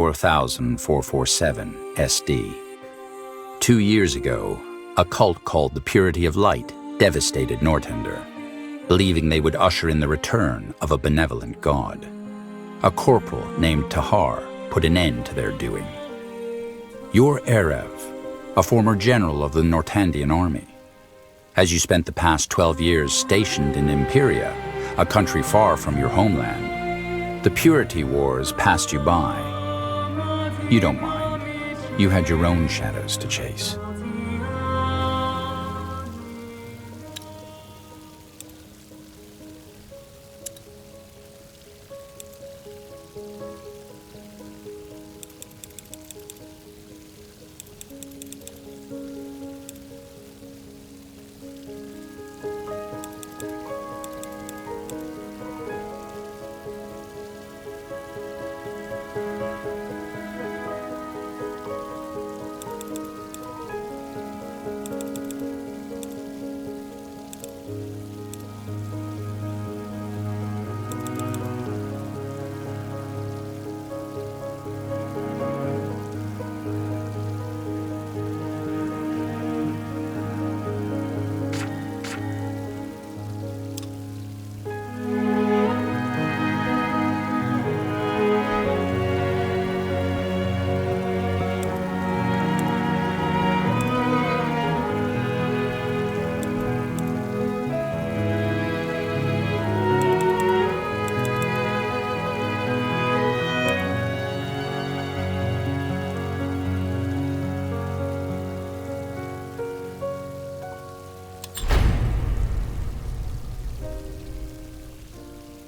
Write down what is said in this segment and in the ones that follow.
4047 SD. 2 years ago, a cult called the Purity of Light devastated Nortender, believing they would usher in the return of a benevolent god. A corporal named Tahar put an end to their doing. You're Erev, a former general of the Nortandian army. As you spent the past 12 years stationed in Imperia, a country far from your homeland, the Purity Wars passed you by. You don't mind. You had your own shadows to chase.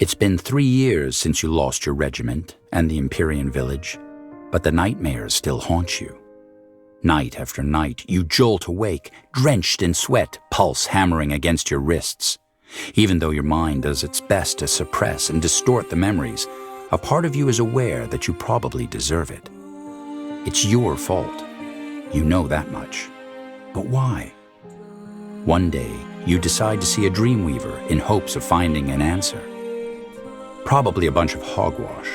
It's been 3 years since you lost your regiment and the Empyrean village, but the nightmares still haunt you. Night after night, you jolt awake, drenched in sweat, pulse hammering against your wrists. Even though your mind does its best to suppress and distort the memories, a part of you is aware that you probably deserve it. It's your fault. You know that much. But why? One day, you decide to see a dreamweaver in hopes of finding an answer. Probably a bunch of hogwash,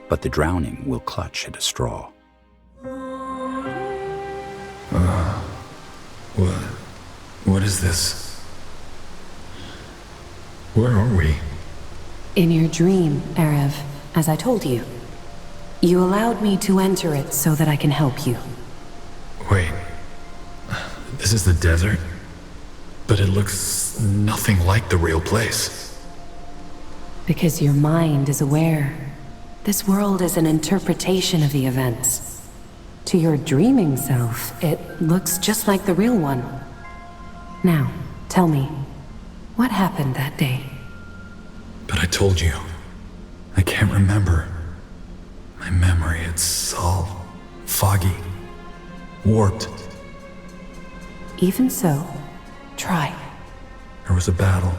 but the drowning will clutch at a straw. What is this? Where are we? In your dream, Erev, as I told you. You allowed me to enter it so that I can help you. Wait, this is the desert? But it looks nothing like the real place. Because your mind is aware. This world is an interpretation of the events. To your dreaming self, it looks just like the real one. Now, tell me, what happened that day? But I told you, I can't remember. My memory, it's all foggy, warped. Even so, try. There was a battle.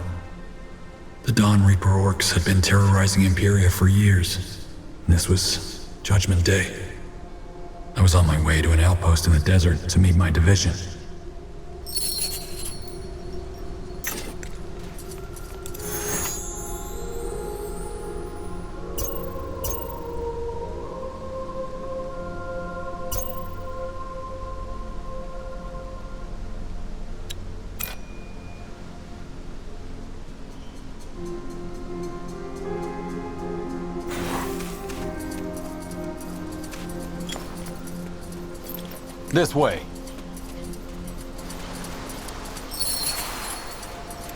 The Dawn Reaper orcs had been terrorizing Imperia for years. This was Judgment Day. I was on my way to an outpost in the desert to meet my division. This way.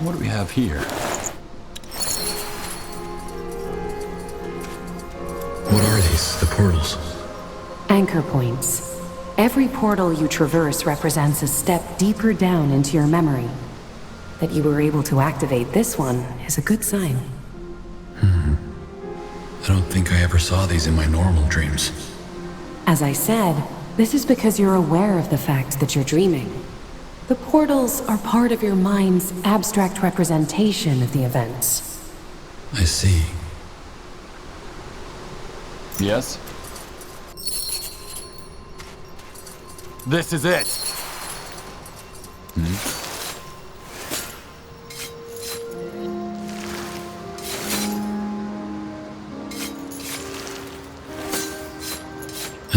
What do we have here? What are these, the portals? Anchor points. Every portal you traverse represents a step deeper down into your memory. That you were able to activate this one is a good sign. I don't think I ever saw these in my normal dreams. As I said, this is because you're aware of the fact that you're dreaming. The portals are part of your mind's abstract representation of the events. I see. Yes? This is it!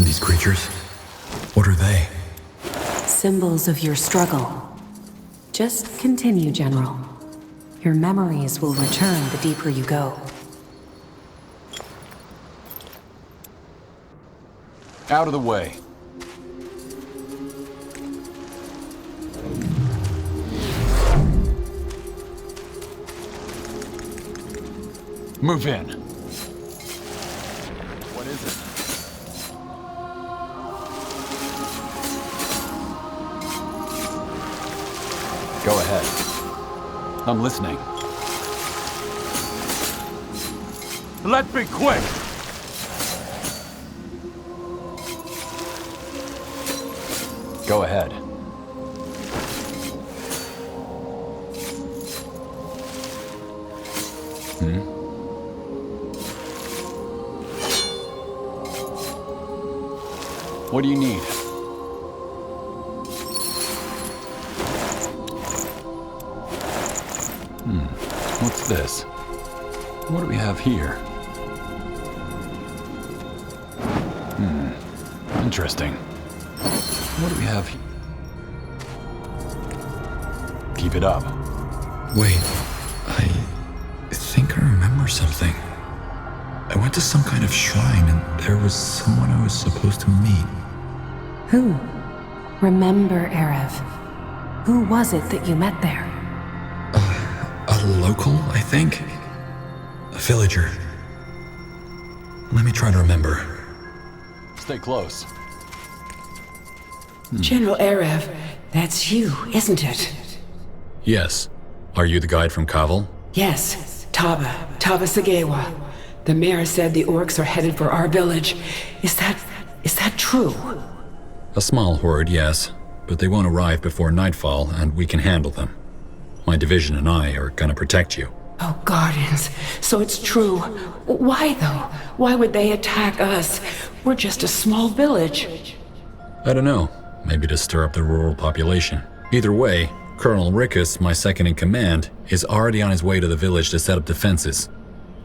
And these creatures? What are they? Symbols of your struggle. Just continue, General. Your memories will return the deeper you go. Out of the way. Move in. What is it? Go ahead. I'm listening. Let's be quick! Go ahead. What do you need? What's this? What do we have here? Interesting. What do we have here? Keep it up. Wait, I think I remember something. I went to some kind of shrine and there was someone I was supposed to meet. Who? Remember, Erev. Who was it that you met there? A local, I think? A villager. Let me try to remember. Stay close. General Erev, that's you, isn't it? Yes. Are you the guide from Kaval? Yes, Taba Sagewa. The mayor said the orcs are headed for our village. Is that true? A small horde, yes. But they won't arrive before nightfall, and we can handle them. My division and I are gonna protect you. Oh, Guardians, so it's true. Why, though? Why would they attack us? We're just a small village. I don't know. Maybe to stir up the rural population. Either way, Colonel Rickus, my second-in-command, is already on his way to the village to set up defenses.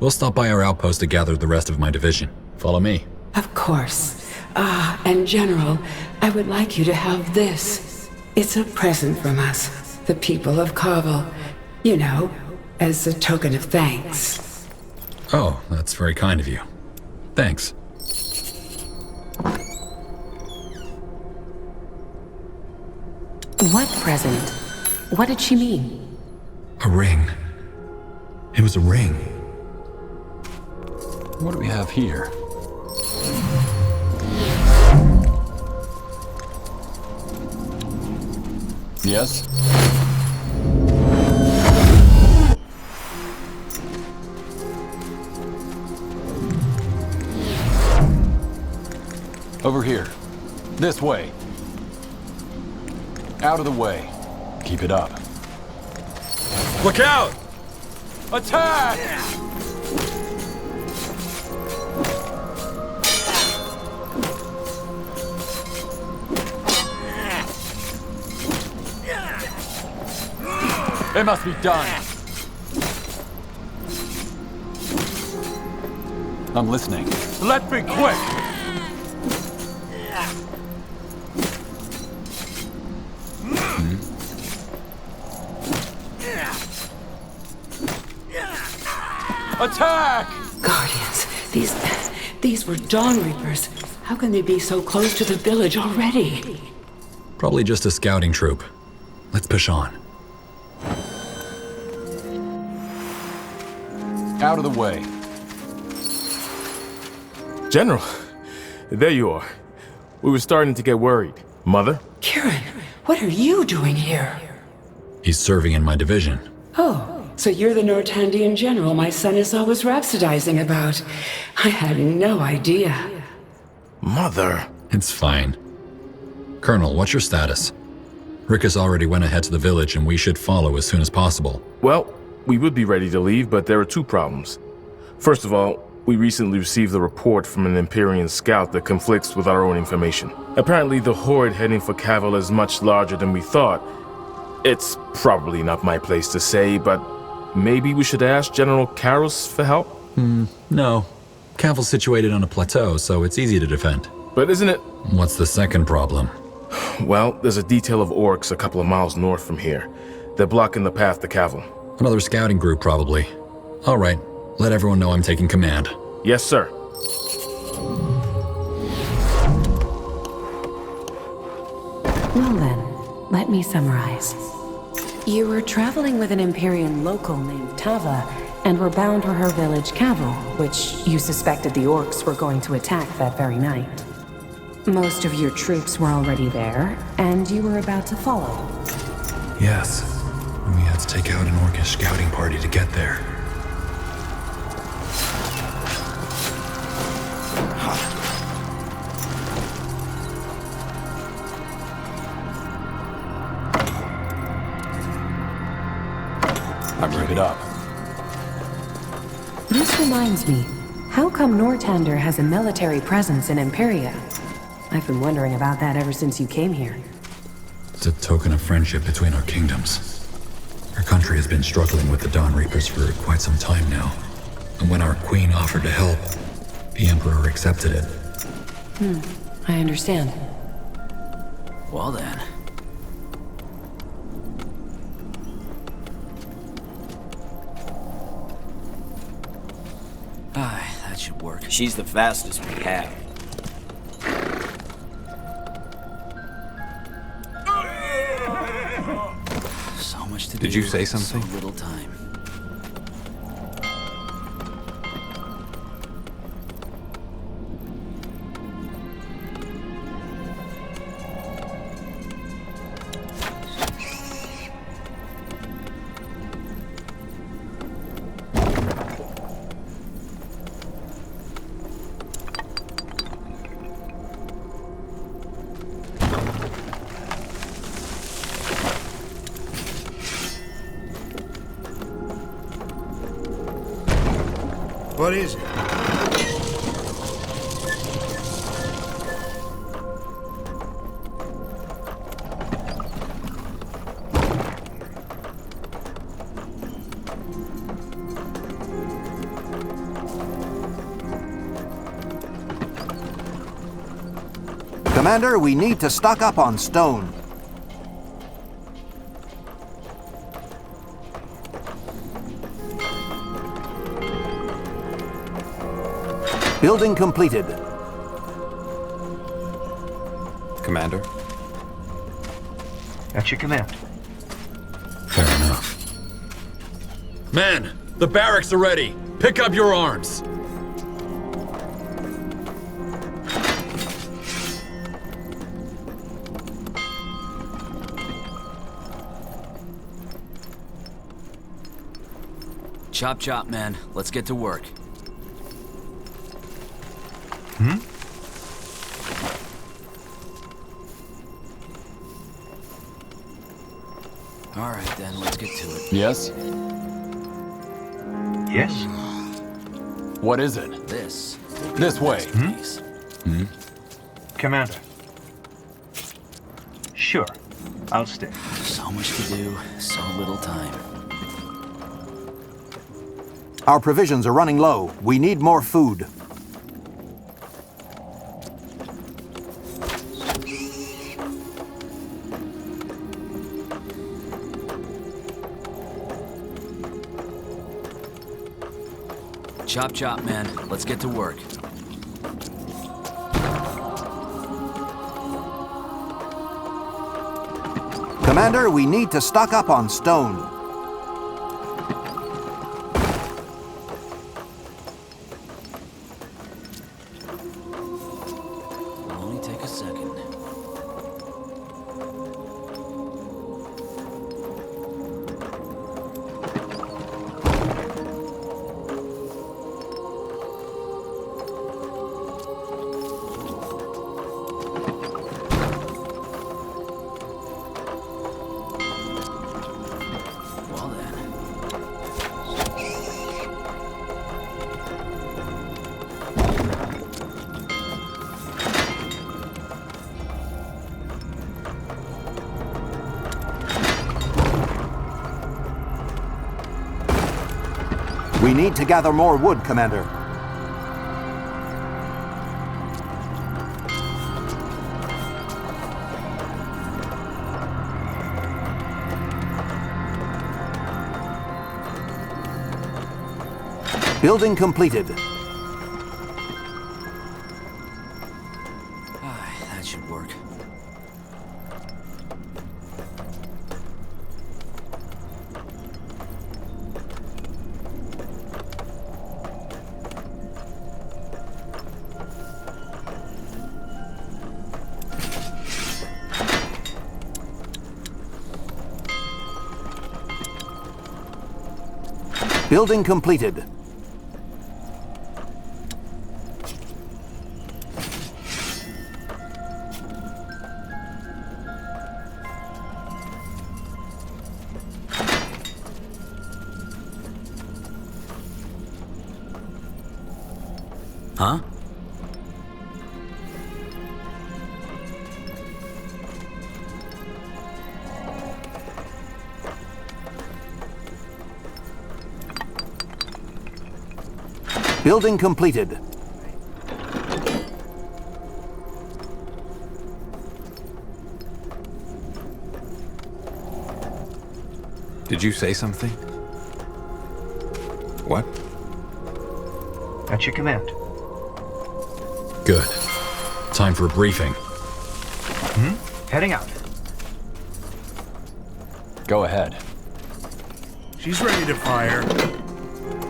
We'll stop by our outpost to gather the rest of my division. Follow me. Of course. And General, I would like you to have this. It's a present from us, the people of Kaval. You know, as a token of thanks. Oh, that's very kind of you. Thanks. What present? What did she mean? A ring. It was a ring. What do we have here? Yes? Over here. This way. Out of the way. Keep it up. Look out! Attack! It must be done. I'm listening. Let's be quick! Attack! Guardians, these were Dawn Reapers. How can they be so close to the village already? Probably just a scouting troop. Let's push on. Out of the way. General, there you are. We were starting to get worried. Mother? Kieran, what are you doing here? He's serving in my division. Oh, so you're the Nortandian general my son is always rhapsodizing about. I had no idea. Mother? It's fine. Colonel, what's your status? Rickus already went ahead to the village and we should follow as soon as possible. Well, we would be ready to leave, but there are two problems. First of all, we recently received a report from an Empyrean scout that conflicts with our own information. Apparently, the horde heading for Kaval is much larger than we thought. It's probably not my place to say, but maybe we should ask General Karos for help? No. Kaval's situated on a plateau, so it's easy to defend. But isn't it... What's the second problem? Well, there's a detail of orcs a couple of miles north from here. They're blocking the path to Cavill. Another scouting group, probably. All right, let everyone know I'm taking command. Yes, sir. Well then, let me summarize. You were traveling with an Empyrean local named Tava, and were bound for her village Cavill, which you suspected the orcs were going to attack that very night. Most of your troops were already there, and you were about to follow. Yes, we had to take out an orcish scouting party to get there. Keep it up. This reminds me, how come Nortander has a military presence in Imperia? I've been wondering about that ever since you came here. It's a token of friendship between our kingdoms. Our country has been struggling with the Dawn Reapers for quite some time now. And when our queen offered to help, the Emperor accepted it. I understand. Well then. That should work. She's the fastest we have. So much to do. Did you say something? So little time. What is it? Commander, we need to stock up on stone. Building completed. Commander? At your command. Fair enough. Men, the barracks are ready. Pick up your arms. Chop chop, man. Let's get to work. All right, then, let's get to it. Yes? Yes? What is it? This. This way. Please. Commander. Sure. I'll stay. So much to do, so little time. Our provisions are running low. We need more food. Chop chop, man. Let's get to work. Commander, we need to stock up on stone. It'll only take a second. Well then. We need to gather more wood, Commander. Building completed. That should work. Building completed. Huh? Building completed. Did you say something? What? At your command. Good. Time for a briefing. Heading out. Go ahead. She's ready to fire.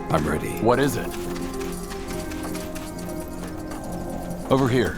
I'm ready. What is it? Over here.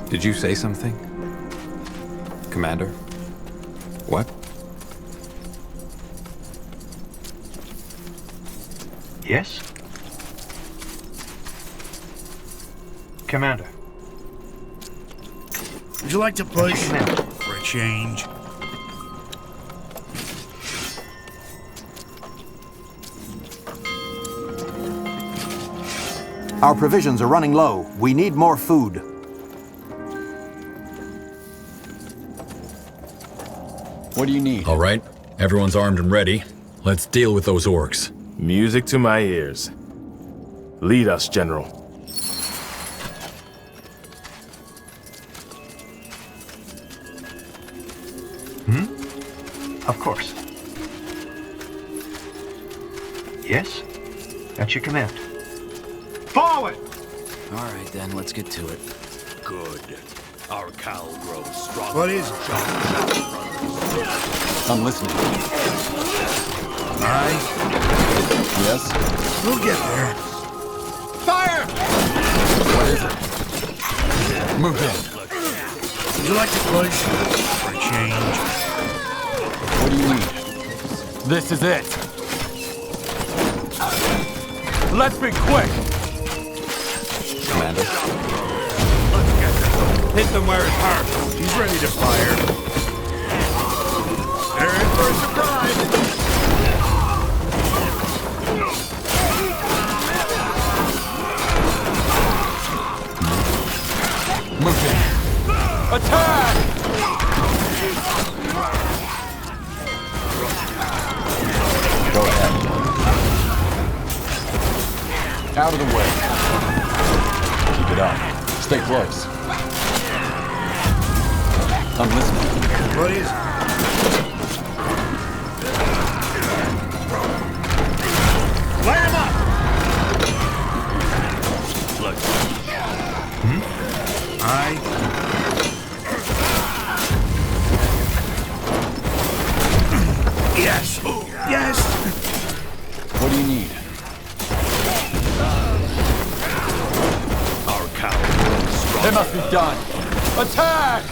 Did you say something? Commander? What? Yes? Commander. Would you like to push for a change? Our provisions are running low. We need more food. What do you need? All right, everyone's armed and ready. Let's deal with those orcs. Music to my ears. Lead us, General. Of course. Yes? At your command. Forward! All right, then, let's get to it. Good. Our cow grows strong. What is it? I'm listening. Aye. Yes? We'll get there. Fire! What is it? Move in. Would you like to push for a change? What do you need? This is it. Let's be quick. Commander? Hit them where it hurts. He's ready to fire. They're in for a surprise. Move in. Attack! Go ahead. Out of the way. Keep it up. Stay close. I'm listening. What is it? Light him up! Look. Aye. Yes! Yes! What do you need? Our cow is strong. It must be done. Attack!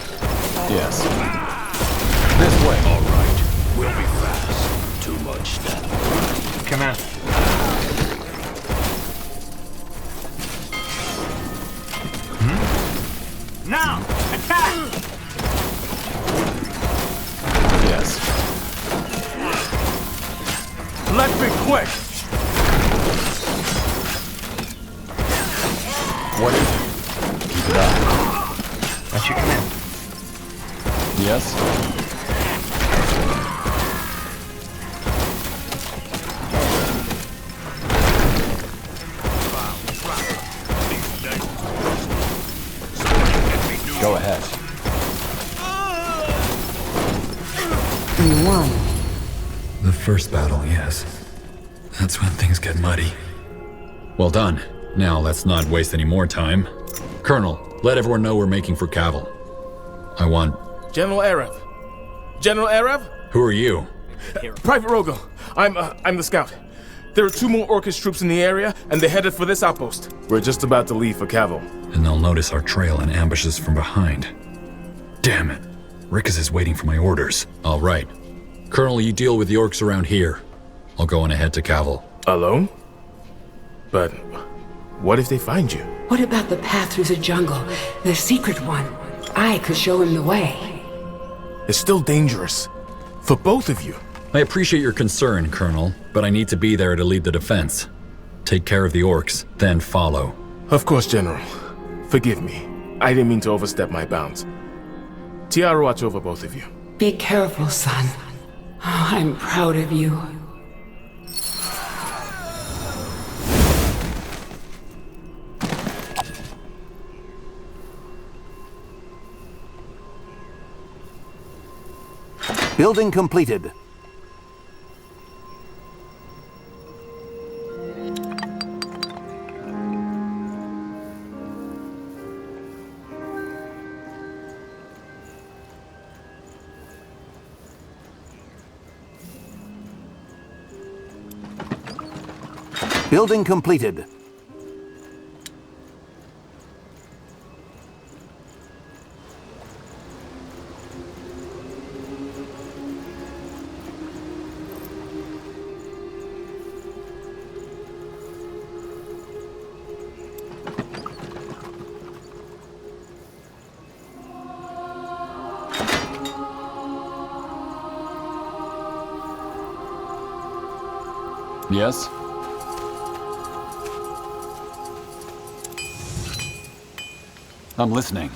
Yes. This way. All right. We'll be fast. Too much stuff. Commander. Now! Attack! Yes. Let's be quick. What is it? your command. Yes? Go ahead. You won. The first battle, yes. That's when things get muddy. Well done. Now let's not waste any more time. Colonel, let everyone know we're making for Cavill. I want... General Arab. General Arab? Who are you? Private Rogel. I'm the scout. There are 2 more Orcish troops in the area, and they're headed for this outpost. We're just about to leave for Cavill. And they'll notice our trail and ambush us from behind. Damn it. Rickus is waiting for my orders. All right. Colonel, you deal with the orcs around here. I'll go on ahead to Cavill. Alone? But what if they find you? What about the path through the jungle? The secret one. I could show him the way. It's still dangerous. For both of you. I appreciate your concern, Colonel, but I need to be there to lead the defense. Take care of the orcs, then follow. Of course, General. Forgive me. I didn't mean to overstep my bounds. Tiara, watch over both of you. Be careful, son. Oh, I'm proud of you. Building completed. Building completed. Yes? I'm listening.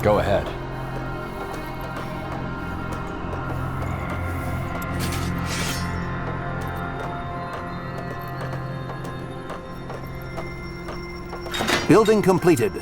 Go ahead. Building completed.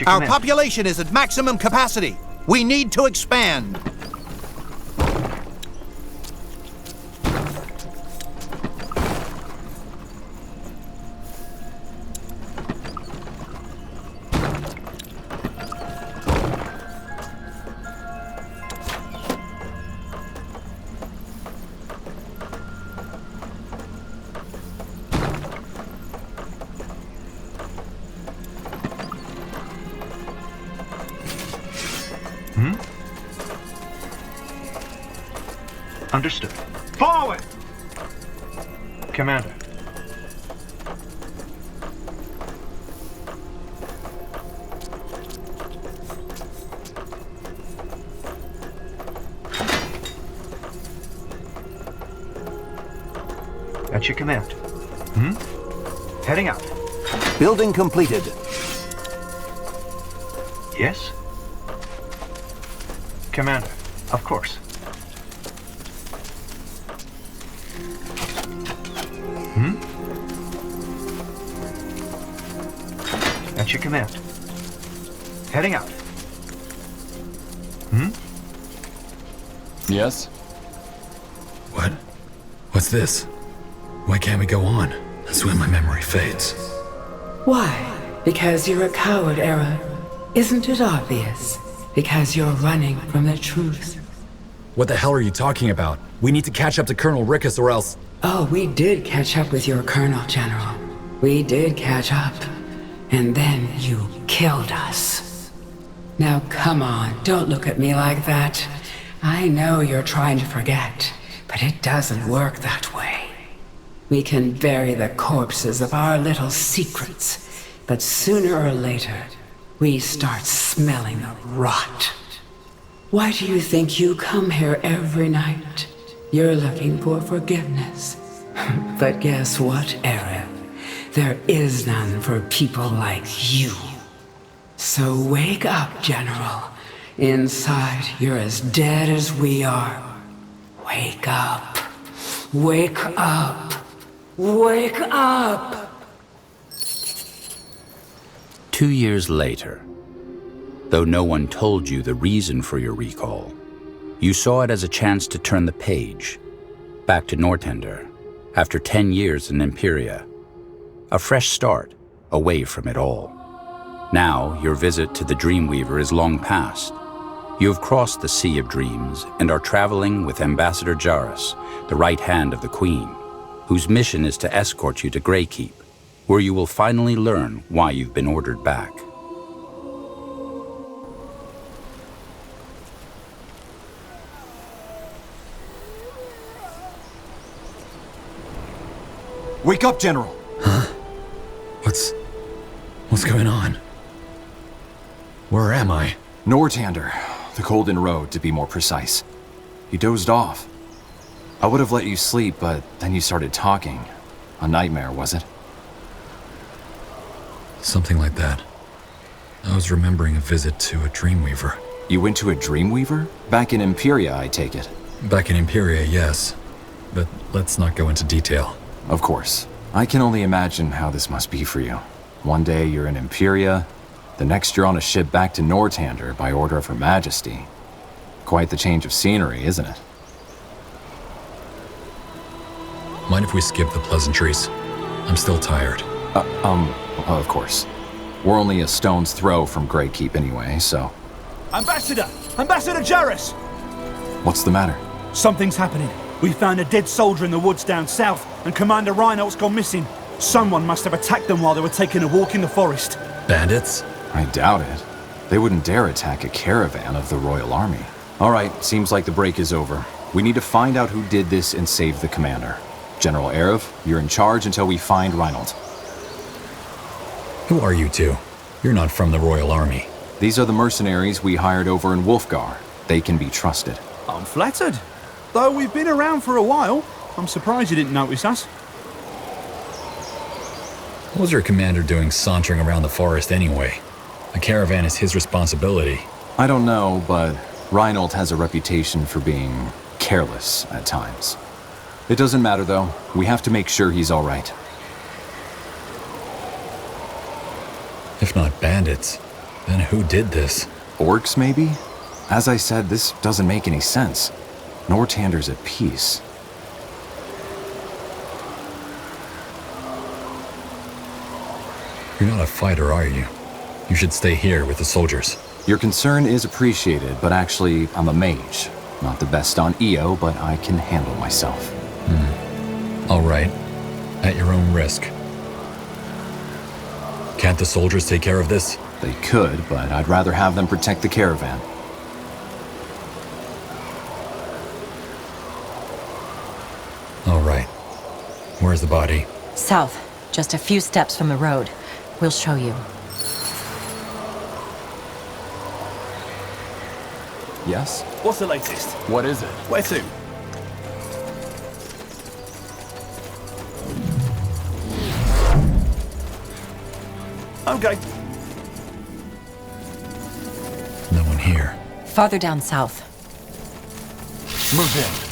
Our population is at maximum capacity. We need to expand. Understood. Forward! Commander. At your command. Heading out. Building completed. Yes? Commander, of course. At What's your command? Heading out. Yes? What? What's this? Why can't we go on? That's when my memory fades. Why? Because you're a coward, Era. Isn't it obvious? Because you're running from the truth. What the hell are you talking about? We need to catch up to Colonel Rickus or else... Oh, we did catch up with your Colonel, General. We did catch up. And then you killed us. Now come on, don't look at me like that. I know you're trying to forget, but it doesn't work that way. We can bury the corpses of our little secrets, but sooner or later, we start smelling the rot. Why do you think you come here every night? You're looking for forgiveness. But guess what, Arab? There is none for people like you. So wake up, General. Inside, you're as dead as we are. Wake up. Wake up. Wake up! 2 years later, though no one told you the reason for your recall, you saw it as a chance to turn the page, back to Nortender, after 10 years in Imperia. A fresh start, away from it all. Now, your visit to the Dreamweaver is long past. You have crossed the Sea of Dreams and are traveling with Ambassador Jarrus, the right hand of the Queen, whose mission is to escort you to Greykeep, where you will finally learn why you've been ordered back. Wake up, General! Huh? What's going on? Where am I? Nortender. The Golden Road, to be more precise. You dozed off. I would have let you sleep, but then you started talking. A nightmare, was it? Something like that. I was remembering a visit to a Dreamweaver. You went to a Dreamweaver? Back in Imperia, I take it. Back in Imperia, yes. But let's not go into detail. Of course. I can only imagine how this must be for you. One day you're in Imperia, the next you're on a ship back to Nortender by order of Her Majesty. Quite the change of scenery, isn't it? Mind if we skip the pleasantries? I'm still tired. Of course. We're only a stone's throw from Greykeep anyway, so... Ambassador! Ambassador Jarrus! What's the matter? Something's happening. We found a dead soldier in the woods down south, and Commander Reinhold's gone missing. Someone must have attacked them while they were taking a walk in the forest. Bandits? I doubt it. They wouldn't dare attack a caravan of the Royal Army. All right, seems like the break is over. We need to find out who did this and save the commander. General Arav, you're in charge until we find Reinhold. Who are you two? You're not from the Royal Army. These are the mercenaries we hired over in Wolfgar. They can be trusted. I'm flattered. Though we've been around for a while, I'm surprised you didn't notice us. What was your commander doing sauntering around the forest anyway? A caravan is his responsibility. I don't know, but Reinhold has a reputation for being careless at times. It doesn't matter though. We have to make sure he's all right. If not bandits, then who did this? Orcs, maybe? As I said, this doesn't make any sense. Nortender's at peace. You're not a fighter, are you? You should stay here with the soldiers. Your concern is appreciated, but actually, I'm a mage. Not the best on EO, but I can handle myself. All right. At your own risk. Can't the soldiers take care of this? They could, but I'd rather have them protect the caravan. All right. Where's the body? South, just a few steps from the road. We'll show you. Yes? What's the latest? What is it? Where to? Okay. No one here. Farther down south. Move in.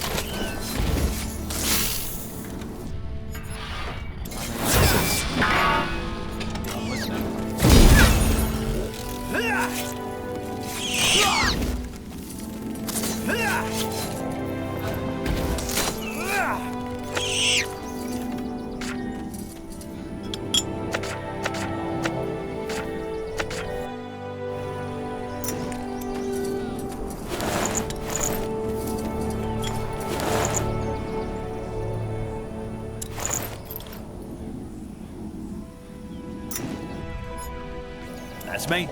That's me.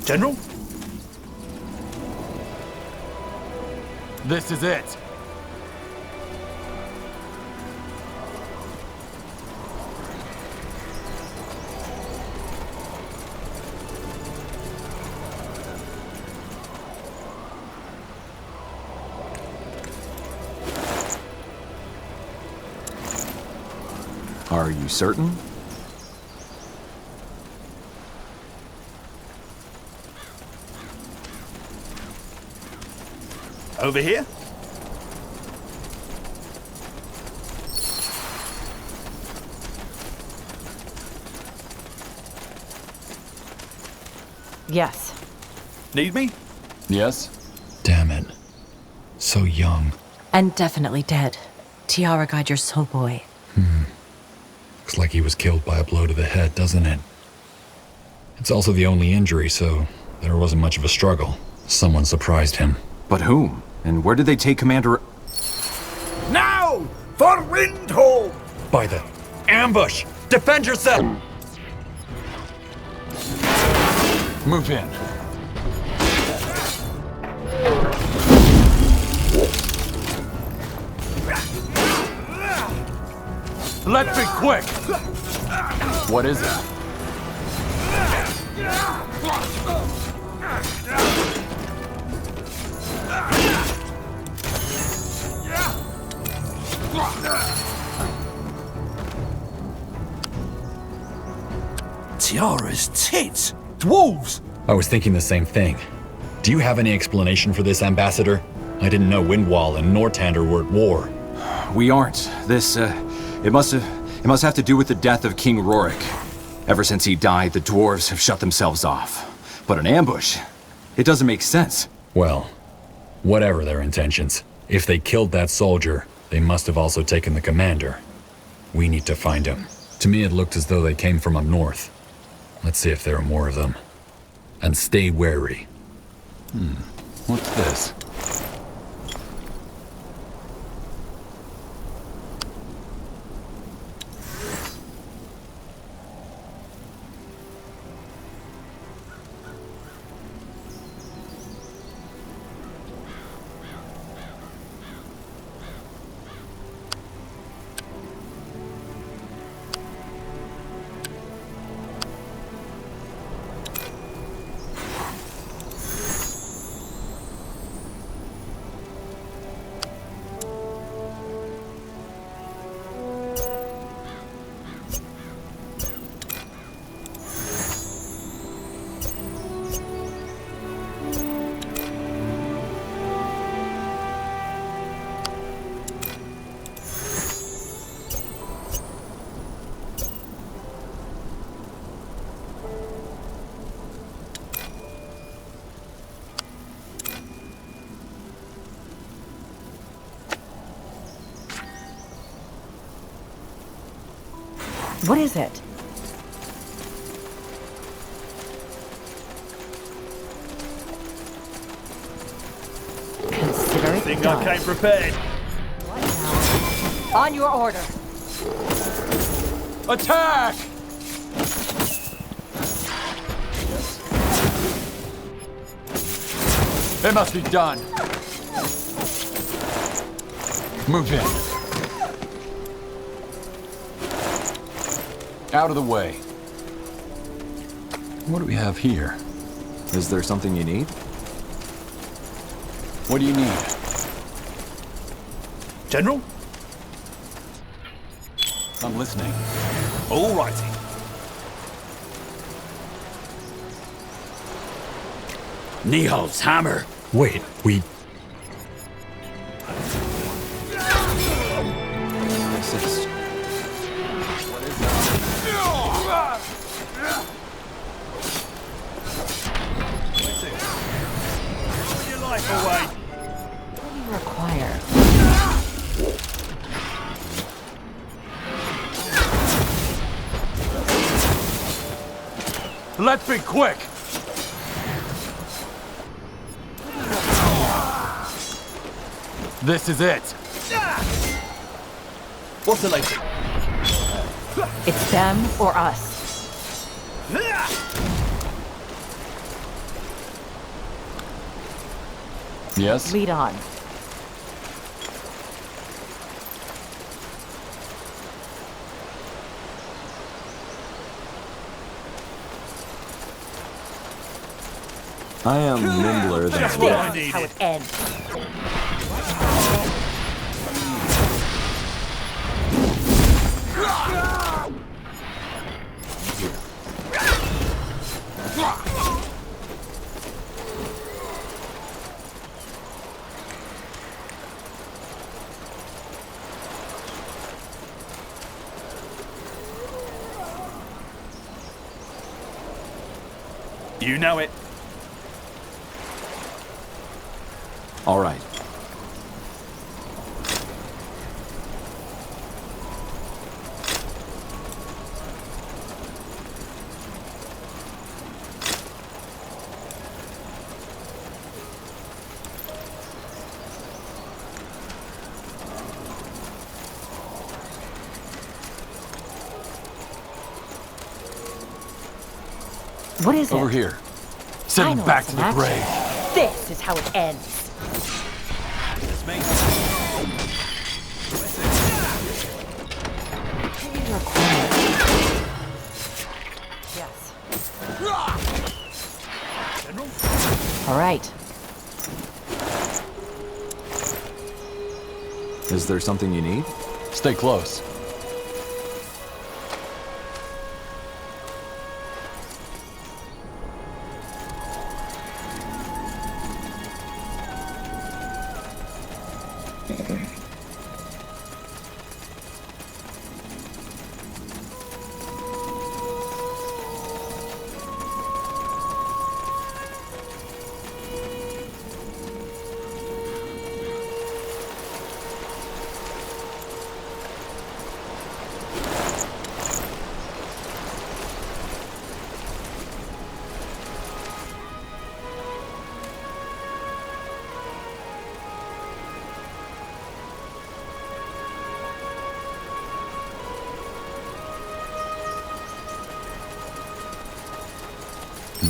General? This is it. Are you certain? Over here? Yes. Need me? Yes? Damn it. So young. And definitely dead. Tiara guide your soul boy. Looks like he was killed by a blow to the head, doesn't it? It's also the only injury, so there wasn't much of a struggle. Someone surprised him. But whom? And where did they take Commander... Now! For Windhole! By the ambush! Defend yourself! Move in. Let's be quick! What is it? Tiara's tits! Dwarves! I was thinking the same thing. Do you have any explanation for this, Ambassador? I didn't know Windwall and Nortander were at war. We aren't. This, it must have to do with the death of King Rorik. Ever since he died, the dwarves have shut themselves off. But an ambush? It doesn't make sense. Well, whatever their intentions, if they killed that soldier, they must have also taken the commander. We need to find him. To me, it looked as though they came from up north. Let's see if there are more of them. And stay wary. What's this? What is it? Consider it Think done. I came prepared. On your order. Attack! It must be done. Move in. Out of the way. What do we have here? Is there something you need? What do you need? General? I'm listening. All righty. Nihal's hammer. Wait, we... Assist. Let's be quick! This is it! What's it like? It's them or us. Yes? Lead on. I am nimbler than This is how it ends. You know it. All right. What is it? Over here. Send I him know back it's to an the action. grave. This is how it ends. You're quiet. Yes. All right. Is there something you need? Stay close.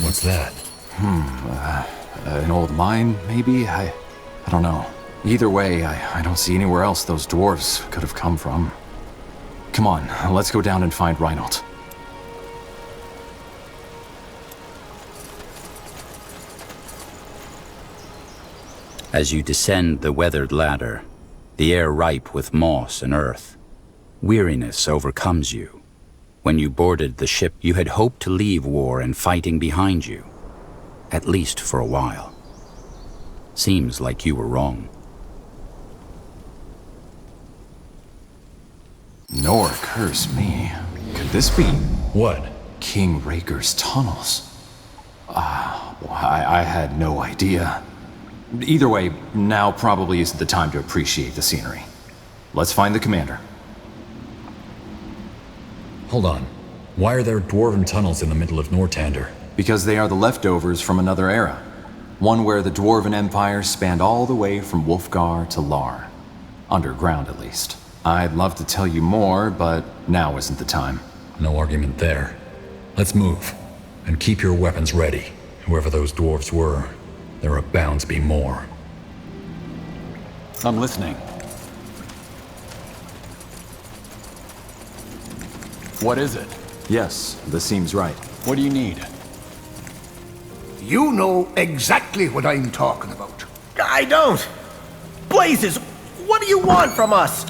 What's that? An old mine, maybe? I don't know. Either way, I don't see anywhere else those dwarves could have come from. Come on, let's go down and find Reinhold. As you descend the weathered ladder, the air ripe with moss and earth, weariness overcomes you. When you boarded the ship, you had hoped to leave war and fighting behind you, at least for a while. Seems like you were wrong. Nor curse me. Could this be? What? King Raker's tunnels. I had no idea. Either way, now probably isn't the time to appreciate the scenery. Let's find the commander. Hold on. Why are there dwarven tunnels in the middle of Nortander? Because they are the leftovers from another era. One where the Dwarven Empire spanned all the way from Wolfgar to Lar. Underground, at least. I'd love to tell you more, but now isn't the time. No argument there. Let's move. And keep your weapons ready. Whoever those dwarves were, there are bound to be more. I'm listening. What is it? Yes, this seems right. What do you need? You know exactly what I'm talking about. I don't. Blazes, what do you want from us?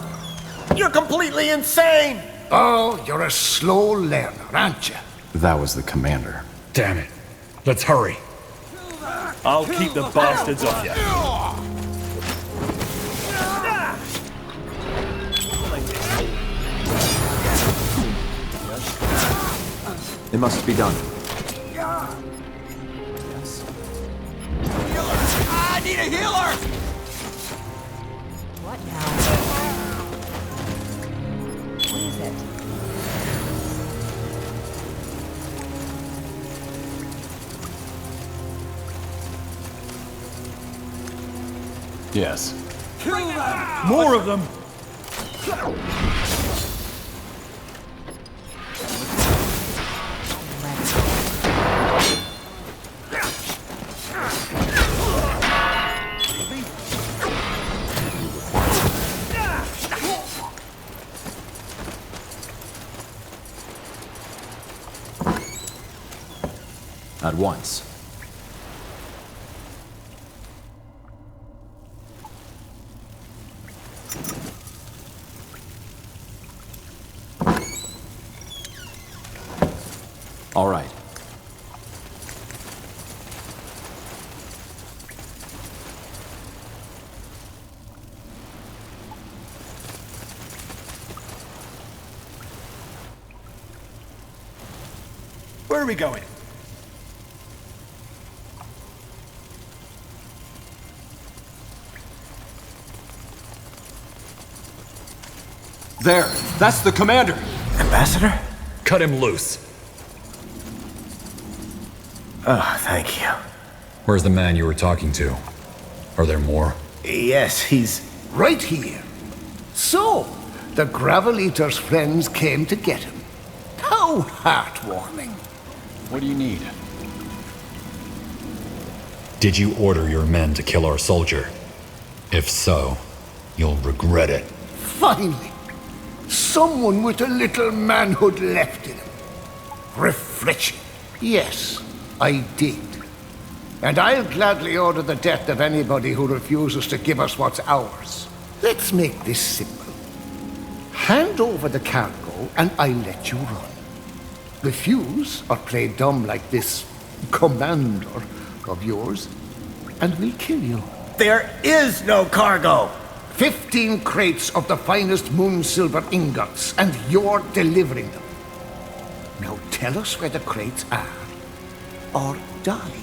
You're completely insane. Oh, you're a slow learner, aren't you? That was the commander. Damn it. Let's hurry. I'll keep the bastards off you. It must be done. Yes. I need a healer! What now? What is it? Yes. More of them! At once. All right. Where are we going? There! That's the commander! Ambassador? Cut him loose. Oh, thank you. Where's the man you were talking to? Are there more? Yes, he's right here. So, the Gravel Eater's friends came to get him. How heartwarming. What do you need? Did you order your men to kill our soldier? If so, you'll regret it. Finally, someone with a little manhood left in him. Refreshing. Yes, I did. And I'll gladly order the death of anybody who refuses to give us what's ours. Let's make this simple. Hand over the cargo and I'll let you run. Refuse or play dumb like this commander of yours, and we'll kill you. There is no cargo! 15 crates of the finest moon silver ingots, and you're delivering them. Now tell us where the crates are, or die.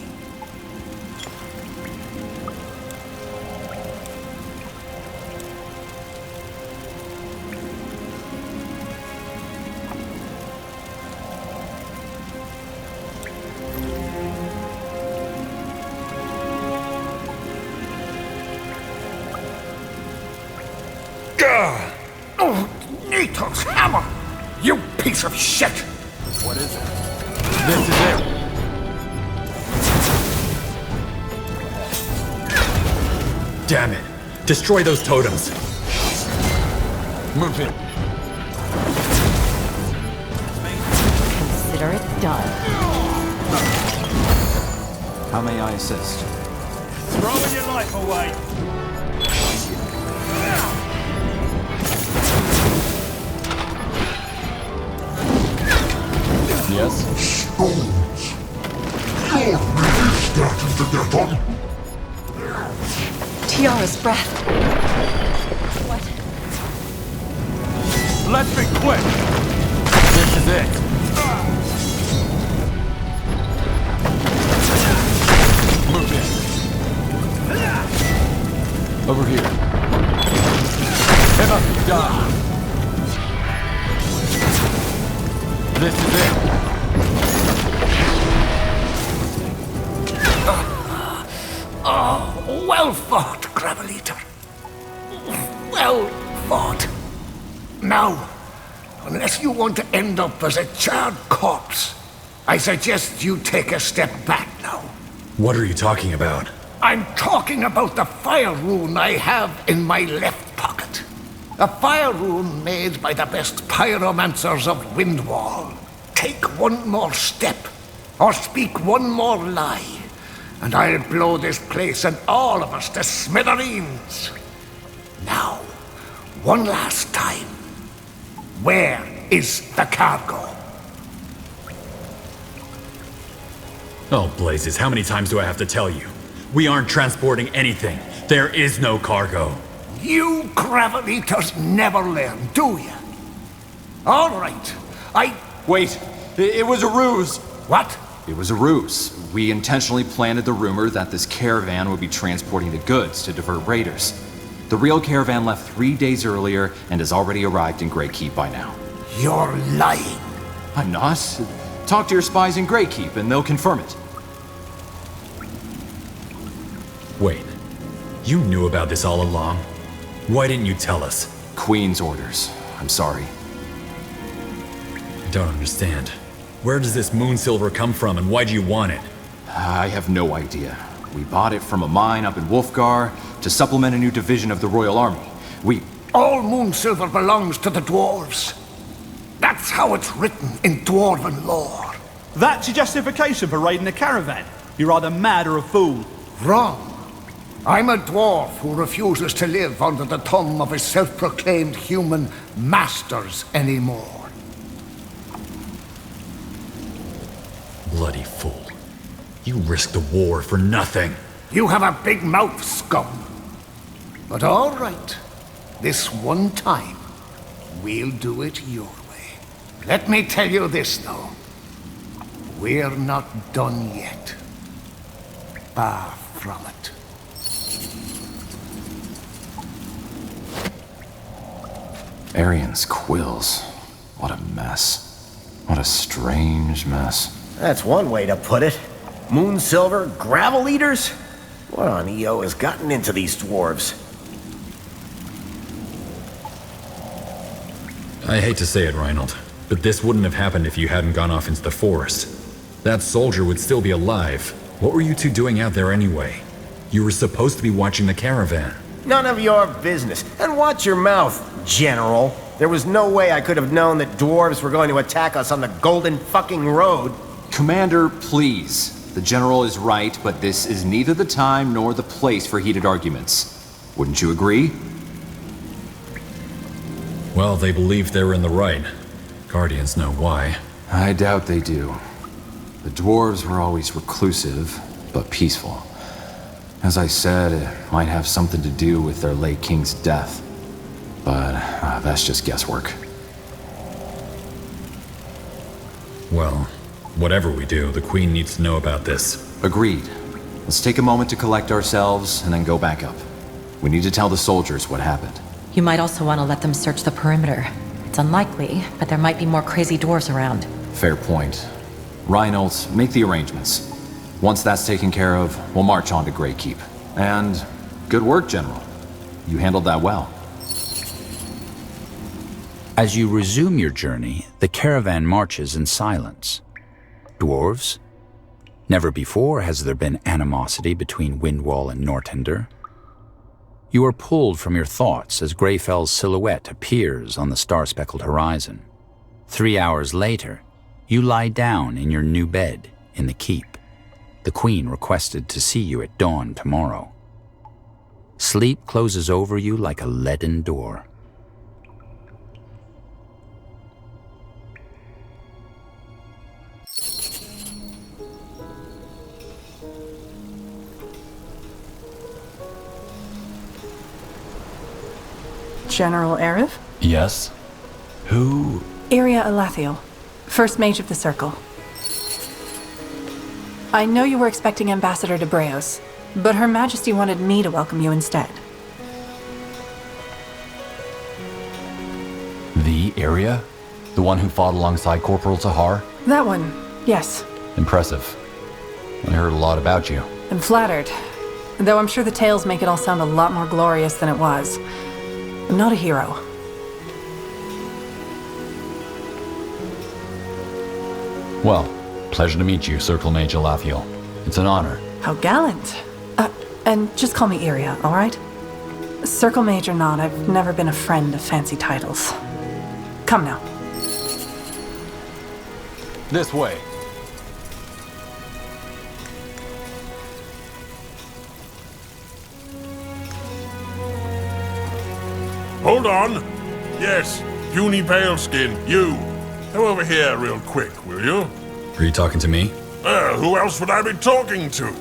Oh, Nato's hammer! You piece of shit! What is it? This is it. Damn it. Destroy those totems. Move it. Consider it done. How may I assist? Throwing your life away! Yes? Stones. You're really starting to get on. Tiara's breath. What? Let's be quick! This is it. Move in. Over here. Emma, die. This is it. Oh, well fought, Gravel Eater. Well fought. Now, unless you want to end up as a charred corpse, I suggest you take a step back now. What are you talking about? I'm talking about the fire rune I have in my left pocket. A fire rune made by the best pyromancers of Windwall. Take one more step, or speak one more lie, and I'll blow this place and all of us to smithereens. Now, one last time. Where is the cargo? Oh, blazes, how many times do I have to tell you? We aren't transporting anything. There is no cargo. You Gravel Eaters never learn, do you? All right, Wait, it was a ruse! What? It was a ruse. We intentionally planted the rumor that this caravan would be transporting the goods to divert raiders. The real caravan left 3 days earlier and has already arrived in Great Keep by now. You're lying. I'm not. Talk to your spies in Great Keep and they'll confirm it. Wait. You knew about this all along. Why didn't you tell us? Queen's orders. I'm sorry. I don't understand. Where does this moon silver come from, and why do you want it? I have no idea. We bought it from a mine up in Wolfgar to supplement a new division of the Royal Army. All moon silver belongs to the dwarves. That's how it's written in dwarven lore. That's your justification for raiding the caravan? You're either mad or a fool. Wrong. I'm a dwarf who refuses to live under the thumb of his self-proclaimed human masters anymore. Bloody fool. You risked the war for nothing. You have a big mouth, scum. But all right. This one time, we'll do it your way. Let me tell you this, though. We're not done yet. Far from it. Arian's quills. What a mess. What a strange mess. That's one way to put it. Moon silver, gravel eaters? What on EO has gotten into these dwarves? I hate to say it, Reinhold, but this wouldn't have happened if you hadn't gone off into the forest. That soldier would still be alive. What were you two doing out there anyway? You were supposed to be watching the caravan. None of your business. And watch your mouth, General. There was no way I could have known that dwarves were going to attack us on the golden fucking road. Commander, please. The General is right, but this is neither the time nor the place for heated arguments. Wouldn't you agree? Well, they believe they're in the right. Guardians know why. I doubt they do. The dwarves were always reclusive, but peaceful. As I said, it might have something to do with their late king's death. But that's just guesswork. Well, whatever we do, the Queen needs to know about this. Agreed. Let's take a moment to collect ourselves and then go back up. We need to tell the soldiers what happened. You might also want to let them search the perimeter. It's unlikely, but there might be more crazy dwarves around. Fair point. Reinhold, make the arrangements. Once that's taken care of, we'll march on to Grey Keep. And good work, General. You handled that well. As you resume your journey, the caravan marches in silence. Dwarves? Never before has there been animosity between Windwall and Nortender. You are pulled from your thoughts as Greyfell's silhouette appears on the star-speckled horizon. 3 hours later, you lie down in your new bed in the keep. The Queen requested to see you at dawn tomorrow. Sleep closes over you like a leaden door. General Arif? Yes? Who? Iria Alathiel, First Mage of the Circle. I know you were expecting Ambassador de Breos, but Her Majesty wanted me to welcome you instead. The area? The one who fought alongside Corporal Tahar? That one, yes. Impressive. I heard a lot about you. I'm flattered, though I'm sure the tales make it all sound a lot more glorious than it was. I'm not a hero. Well, pleasure to meet you, Circle Mage Alathiel. It's an honor. How gallant. And just call me Iria, all right? Circle Mage or not, I've never been a friend of fancy titles. Come now. This way. Hold on. Yes, puny paleskin, you. Come over here real quick, will you? Are you talking to me? Who else would I be talking to?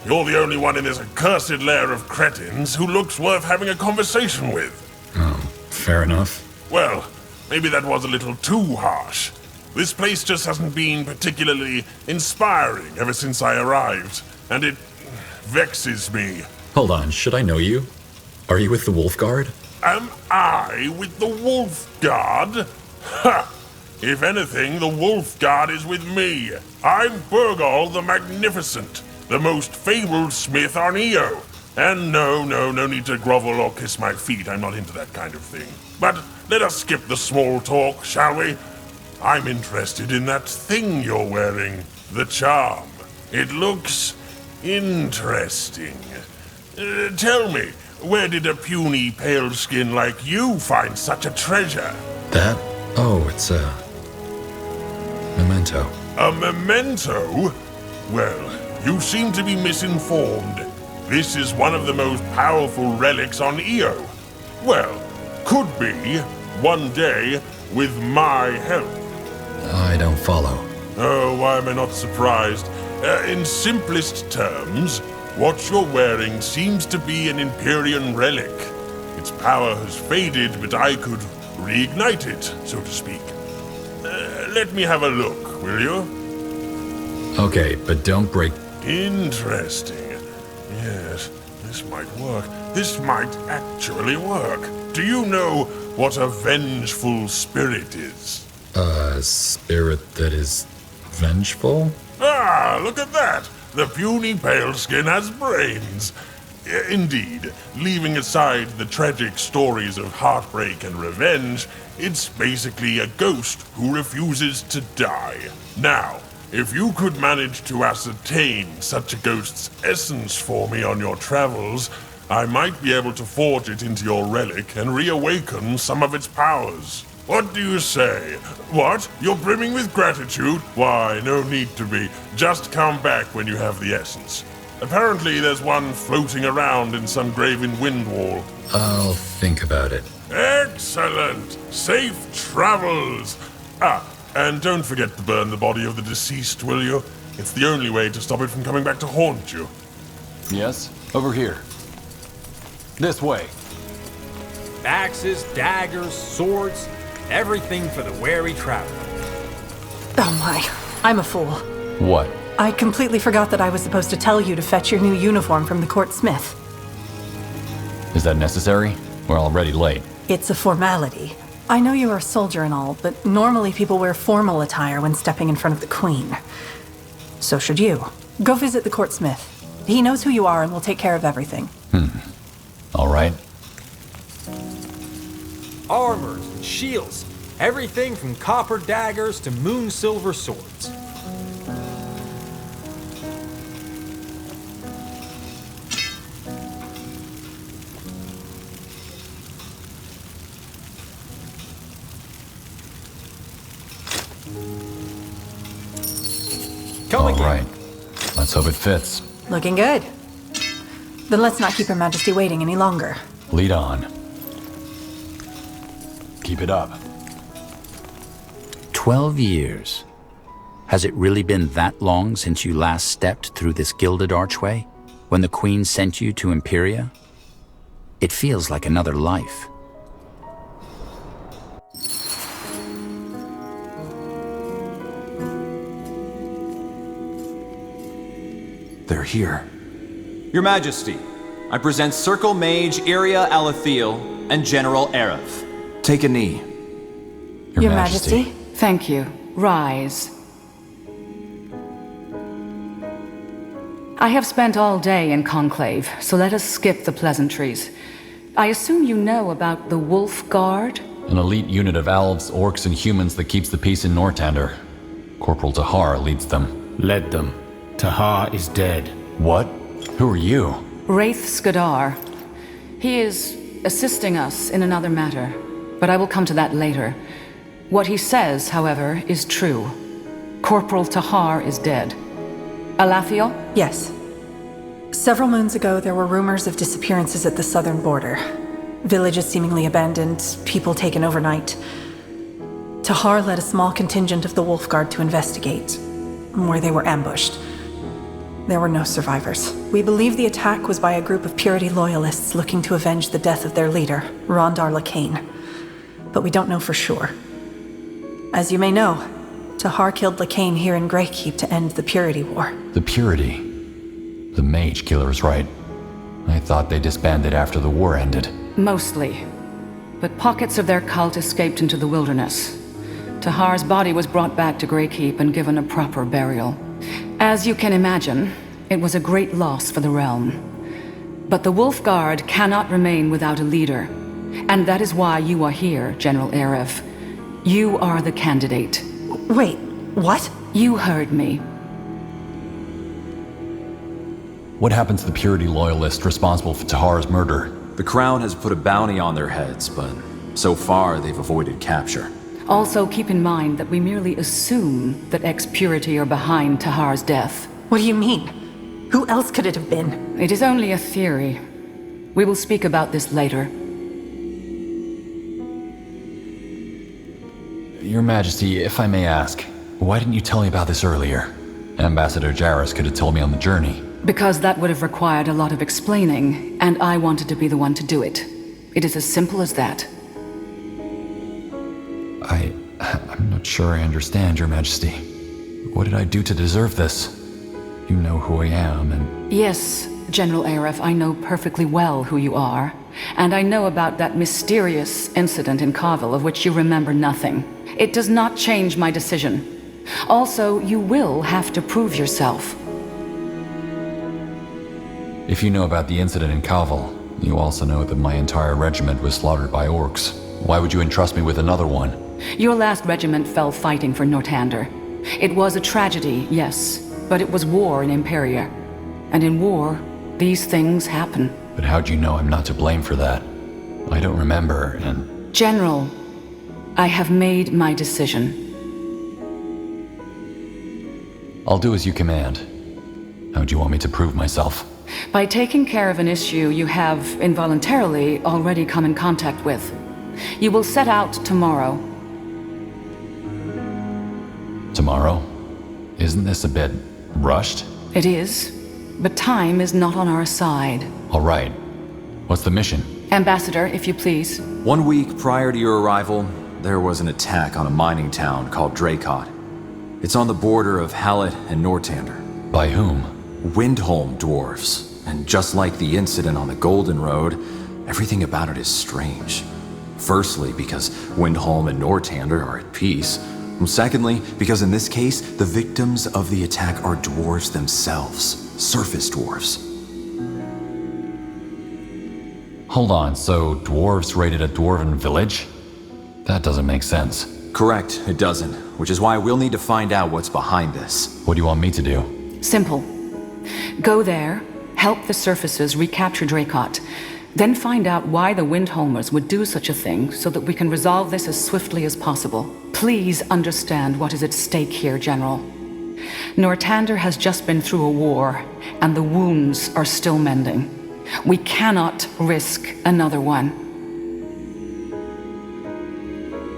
You're the only one in this accursed lair of cretins who looks worth having a conversation with. Oh, fair enough. Well, maybe that was a little too harsh. This place just hasn't been particularly inspiring ever since I arrived, and it vexes me. Hold on, should I know you? Are you with the Wolf Guard? Am I with the Wolf Guard? Ha! If anything, the Wolf Guard is with me. I'm Burgal the Magnificent, the most fabled smith on Io. And no need to grovel or kiss my feet. I'm not into that kind of thing. But let us skip the small talk, shall we? I'm interested in that thing you're wearing, the charm. It looks interesting. Tell me, where did a puny pale skin like you find such a treasure? That? Oh, it's a memento. A memento? Well, you seem to be misinformed. This is one of the most powerful relics on Io. Well, could be, one day, with my help. I don't follow. Oh, why am I not surprised? In simplest terms, what you're wearing seems to be an Empyrean relic. Its power has faded, but I could reignite it, so to speak. Let me have a look, will you? Okay, but don't break... Interesting. Yes, this might work. This might actually work. Do you know what a vengeful spirit is? A spirit that is vengeful? Ah, look at that! The puny pale skin has brains. Indeed, leaving aside the tragic stories of heartbreak and revenge, it's basically a ghost who refuses to die. Now, if you could manage to ascertain such a ghost's essence for me on your travels, I might be able to forge it into your relic and reawaken some of its powers. What do you say? What? You're brimming with gratitude? Why, no need to be. Just come back when you have the essence. Apparently there's one floating around in some graven wind wall. I'll think about it. Excellent! Safe travels! Ah, and don't forget to burn the body of the deceased, will you? It's the only way to stop it from coming back to haunt you. Yes, over here. This way. Axes, daggers, swords, everything for the wary traveler. Oh my, I'm a fool. What? I completely forgot that I was supposed to tell you to fetch your new uniform from the court smith. Is that necessary? We're already late. It's a formality. I know you're a soldier and all, but normally people wear formal attire when stepping in front of the queen. So should you. Go visit the court smith. He knows who you are and will take care of everything. All right. Armors and shields. Everything from copper daggers to moon silver swords. All right. Let's hope it fits. Looking good. Then let's not keep Her Majesty waiting any longer. Lead on. Keep it up. 12 years. Has it really been that long since you last stepped through this gilded archway, when the Queen sent you to Imperia? It feels like another life. They're here. Your Majesty, I present Circle Mage Iria Alathiel and General Arav. Take a knee. Your Majesty? Thank you. Rise. I have spent all day in Conclave, so let us skip the pleasantries. I assume you know about the Wolf Guard? An elite unit of elves, orcs, and humans that keeps the peace in Nortander. Corporal Tahar leads them. Led them. Tahar is dead. What? Who are you? Wraith Skadar. He is assisting us in another matter, but I will come to that later. What he says, however, is true. Corporal Tahar is dead. Alathiel? Yes. Several moons ago, there were rumors of disappearances at the southern border. Villages seemingly abandoned, people taken overnight. Tahar led a small contingent of the Wolf Guard to investigate, where they were ambushed. There were no survivors. We believe the attack was by a group of Purity loyalists looking to avenge the death of their leader, Rondar Lacane. But we don't know for sure. As you may know, Tahar killed Lacane here in Greykeep to end the Purity War. The Purity? The mage killers, right? I thought they disbanded after the war ended. Mostly. But pockets of their cult escaped into the wilderness. Tahar's body was brought back to Greykeep and given a proper burial. As you can imagine, it was a great loss for the realm. But the Wolf Guard cannot remain without a leader. And that is why you are here, General Aref. You are the candidate. Wait, what? You heard me. What happened to the Purity Loyalists responsible for Tahar's murder? The Crown has put a bounty on their heads, but so far they've avoided capture. Also, keep in mind that we merely assume that ex-Purity are behind Tahar's death. What do you mean? Who else could it have been? It is only a theory. We will speak about this later. Your Majesty, if I may ask, why didn't you tell me about this earlier? Ambassador Jarrus could have told me on the journey. Because that would have required a lot of explaining, and I wanted to be the one to do it. It is as simple as that. I'm not sure I understand, Your Majesty. What did I do to deserve this? You know who I am, and... Yes, General Aref, I know perfectly well who you are. And I know about that mysterious incident in Carville of which you remember nothing. It does not change my decision. Also, you will have to prove yourself. If you know about the incident in Carville, you also know that my entire regiment was slaughtered by orcs. Why would you entrust me with another one? Your last regiment fell fighting for Northander. It was a tragedy, yes, but it was war in Imperia. And in war, these things happen. But how'd you know I'm not to blame for that? I don't remember, and... General, I have made my decision. I'll do as you command. How do you want me to prove myself? By taking care of an issue you have, involuntarily, already come in contact with. You will set out tomorrow. Tomorrow? Isn't this a bit rushed? It is, but time is not on our side. All right. What's the mission? Ambassador, if you please. 1 week prior to your arrival, there was an attack on a mining town called Dracot. It's on the border of Hallett and Northander. By whom? Windholm dwarves. And just like the incident on the Golden Road, everything about it is strange. Firstly, because Windholm and Northander are at peace. And secondly, because in this case, the victims of the attack are dwarves themselves. Surface dwarves. Hold on, so dwarves raided a dwarven village? That doesn't make sense. Correct, it doesn't. Which is why we'll need to find out what's behind this. What do you want me to do? Simple. Go there, help the surfaces recapture Dracot, then find out why the Windholmers would do such a thing so that we can resolve this as swiftly as possible. Please understand what is at stake here, General. Northander has just been through a war, and the wounds are still mending. We cannot risk another one.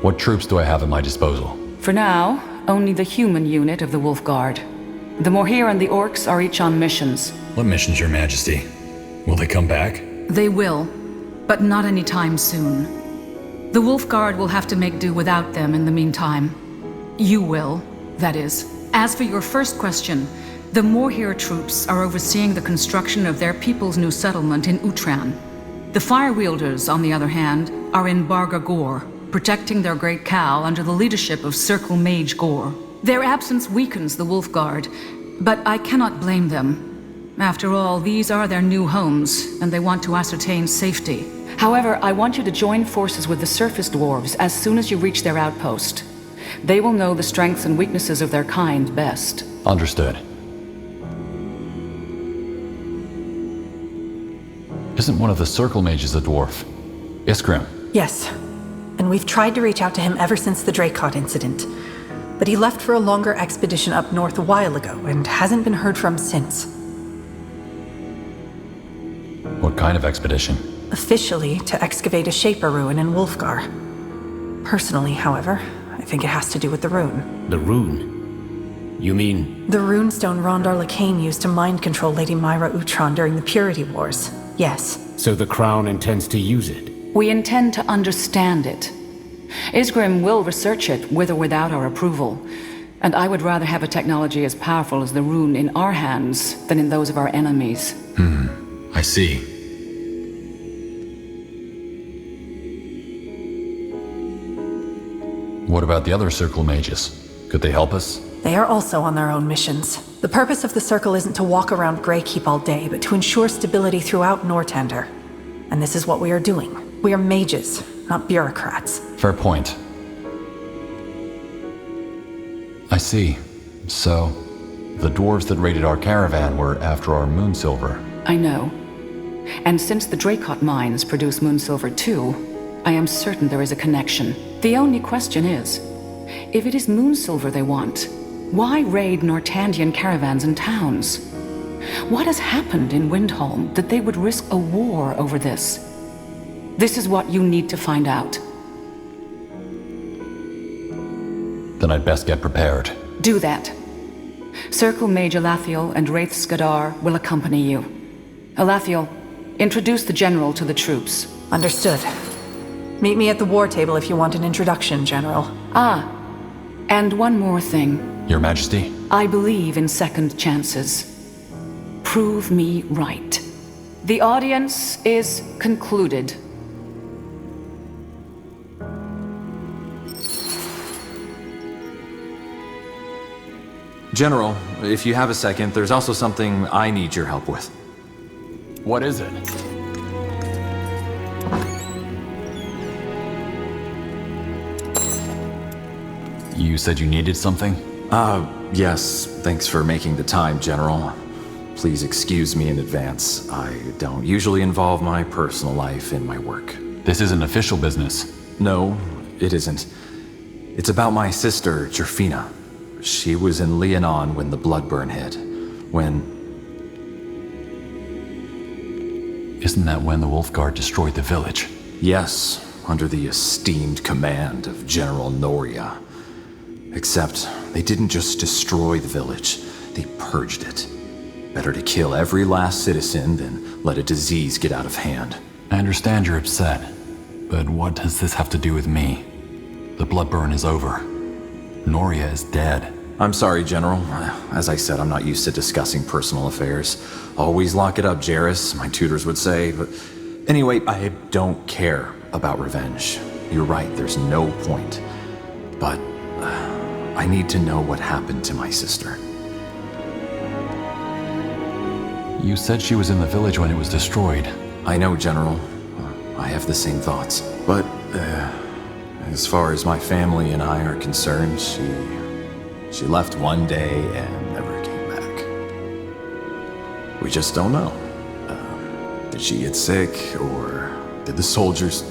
What troops do I have at my disposal? For now, only the human unit of the Wolf Guard. The Moir and the Orcs are each on missions. What missions, Your Majesty? Will they come back? They will, but not anytime soon. The Wolf Guard will have to make do without them in the meantime. You will, that is. As for your first question, the Moir troops are overseeing the construction of their people's new settlement in Utran. The Firewielders, on the other hand, are in Barga Gor, protecting their great cow under the leadership of Circle Mage Gor. Their absence weakens the Wolf Guard, but I cannot blame them. After all, these are their new homes, and they want to ascertain safety. However, I want you to join forces with the surface dwarves as soon as you reach their outpost. They will know the strengths and weaknesses of their kind best. Understood. Isn't one of the Circle Mages a dwarf? Iskrim? Yes. And we've tried to reach out to him ever since the Dracot incident. But he left for a longer expedition up north a while ago, and hasn't been heard from since. What kind of expedition? Officially, to excavate a Shaper ruin in Wolfgar. Personally, however, I think it has to do with the rune. The rune? You mean... The runestone Rondar Lacane used to mind control Lady Myra Utron during the Purity Wars. Yes. So the Crown intends to use it? We intend to understand it. Isgrim will research it with or without our approval. And I would rather have a technology as powerful as the rune in our hands than in those of our enemies. I see. What about the other Circle Mages? Could they help us? They are also on their own missions. The purpose of the Circle isn't to walk around Greykeep all day, but to ensure stability throughout Northander. And this is what we are doing. We are mages, not bureaucrats. Fair point. I see. So, the dwarves that raided our caravan were after our moonsilver. I know. And since the Dracot mines produce moonsilver too, I am certain there is a connection. The only question is, if it is moonsilver they want, why raid Northandian caravans and towns? What has happened in Windholm that they would risk a war over this? This is what you need to find out. Then I'd best get prepared. Do that. Circle Mage Elathiel and Wraith Skadar will accompany you. Elathiel, introduce the General to the troops. Understood. Meet me at the war table if you want an introduction, General. Ah, and one more thing. Your Majesty? I believe in second chances. Prove me right. The audience is concluded. General, if you have a second, there's also something I need your help with. What is it? You said you needed something? Yes. Thanks for making the time, General. Please excuse me in advance. I don't usually involve my personal life in my work. This isn't official business. No, it isn't. It's about my sister, Jerfina. She was in Leonon when the Bloodburn hit. Isn't that when the Wolfguard destroyed the village? Yes, under the esteemed command of General Noria. Except, they didn't just destroy the village, they purged it. Better to kill every last citizen than let a disease get out of hand. I understand you're upset, but what does this have to do with me? The Bloodburn is over. Noria is dead. I'm sorry, General. As I said, I'm not used to discussing personal affairs. Always lock it up, Jarrus, my tutors would say. But anyway, I don't care about revenge. You're right, there's no point. But I need to know what happened to my sister. You said she was in the village when it was destroyed. I know, General. I have the same thoughts. But as far as my family and I are concerned, she left one day and never came back. We just don't know. Did she get sick, or did the soldiers...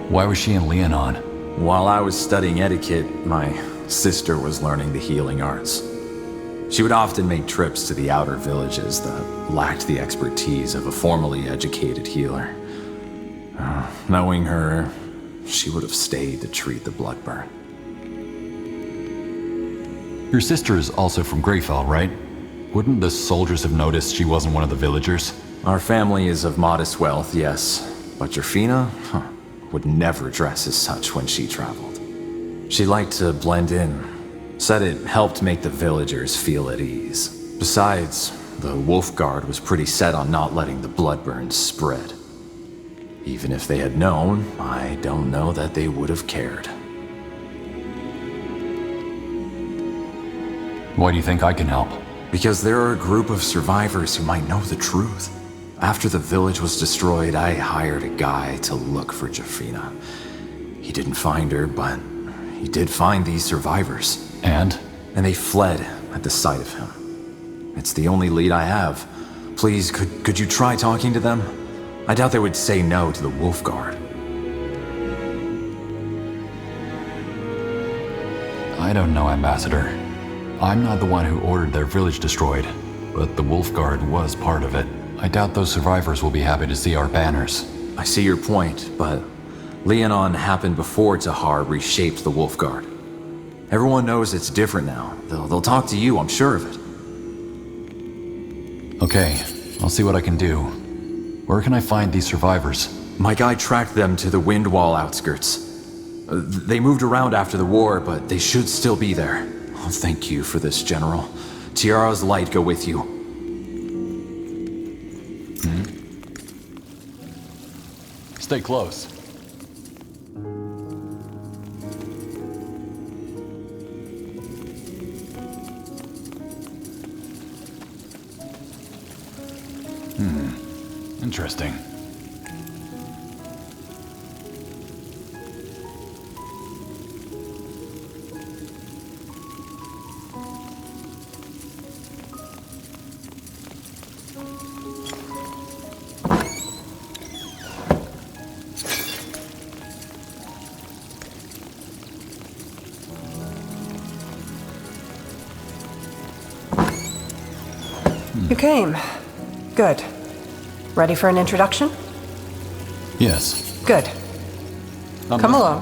Why was she in Leonon? While I was studying etiquette, my sister was learning the healing arts. She would often make trips to the outer villages that lacked the expertise of a formally educated healer. Knowing her, she would have stayed to treat the Bloodburn. Your sister is also from Greyfell, right? Wouldn't the soldiers have noticed she wasn't one of the villagers? Our family is of modest wealth, yes. But Jerfina would never dress as such when she traveled. She liked to blend in. Said it helped make the villagers feel at ease. Besides, the Wolfguard was pretty set on not letting the Bloodburn spread. Even if they had known, I don't know that they would have cared. Why do you think I can help? Because there are a group of survivors who might know the truth. After the village was destroyed, I hired a guy to look for Jerfina. He didn't find her, but he did find these survivors. And? And they fled at the sight of him. It's the only lead I have. Please, could you try talking to them? I doubt they would say no to the Wolfguard. I don't know, Ambassador. I'm not the one who ordered their village destroyed, but the Wolfguard was part of it. I doubt those survivors will be happy to see our banners. I see your point, but Leonon happened before Tahar reshaped the Wolfguard. Everyone knows it's different now. They'll talk to you, I'm sure of it. Okay, I'll see what I can do. Where can I find these survivors? My guy tracked them to the Windwall outskirts. They moved around after the war, but they should still be there. Oh, thank you for this, General. Tiara's light go with you. Stay close. Interesting. You came. Good. Ready for an introduction? Yes. Good. Come along.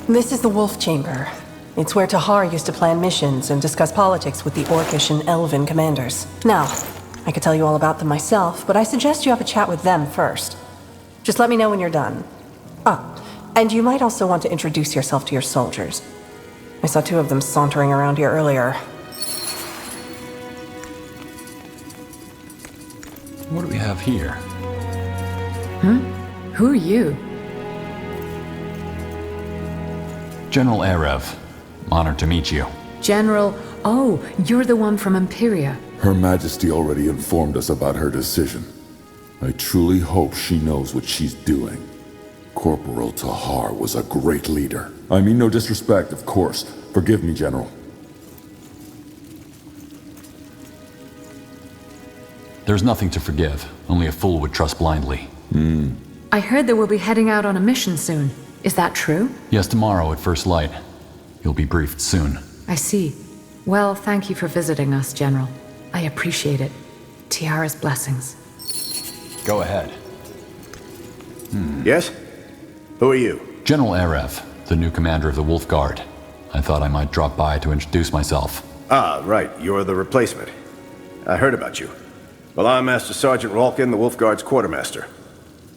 This is the Wolf Chamber. It's where Tahar used to plan missions and discuss politics with the Orcish and Elven commanders. Now, I could tell you all about them myself, but I suggest you have a chat with them first. Just let me know when you're done. And you might also want to introduce yourself to your soldiers. I saw 2 of them sauntering around here earlier. What do we have here? Who are you? General Erev. Honored to meet you. General... Oh, you're the one from Imperia. Her Majesty already informed us about her decision. I truly hope she knows what she's doing. Corporal Tahar was a great leader. I mean no disrespect, of course. Forgive me, General. There's nothing to forgive. Only a fool would trust blindly. I heard that we'll be heading out on a mission soon. Is that true? Yes, tomorrow at first light. You'll be briefed soon. I see. Well, thank you for visiting us, General. I appreciate it. Tiara's blessings. Go ahead. Yes? Who are you? General Erev, the new commander of the Wolf Guard. I thought I might drop by to introduce myself. Ah, right. You're the replacement. I heard about you. Well, I'm Master Sergeant Ralkin, the Wolf Guard's quartermaster.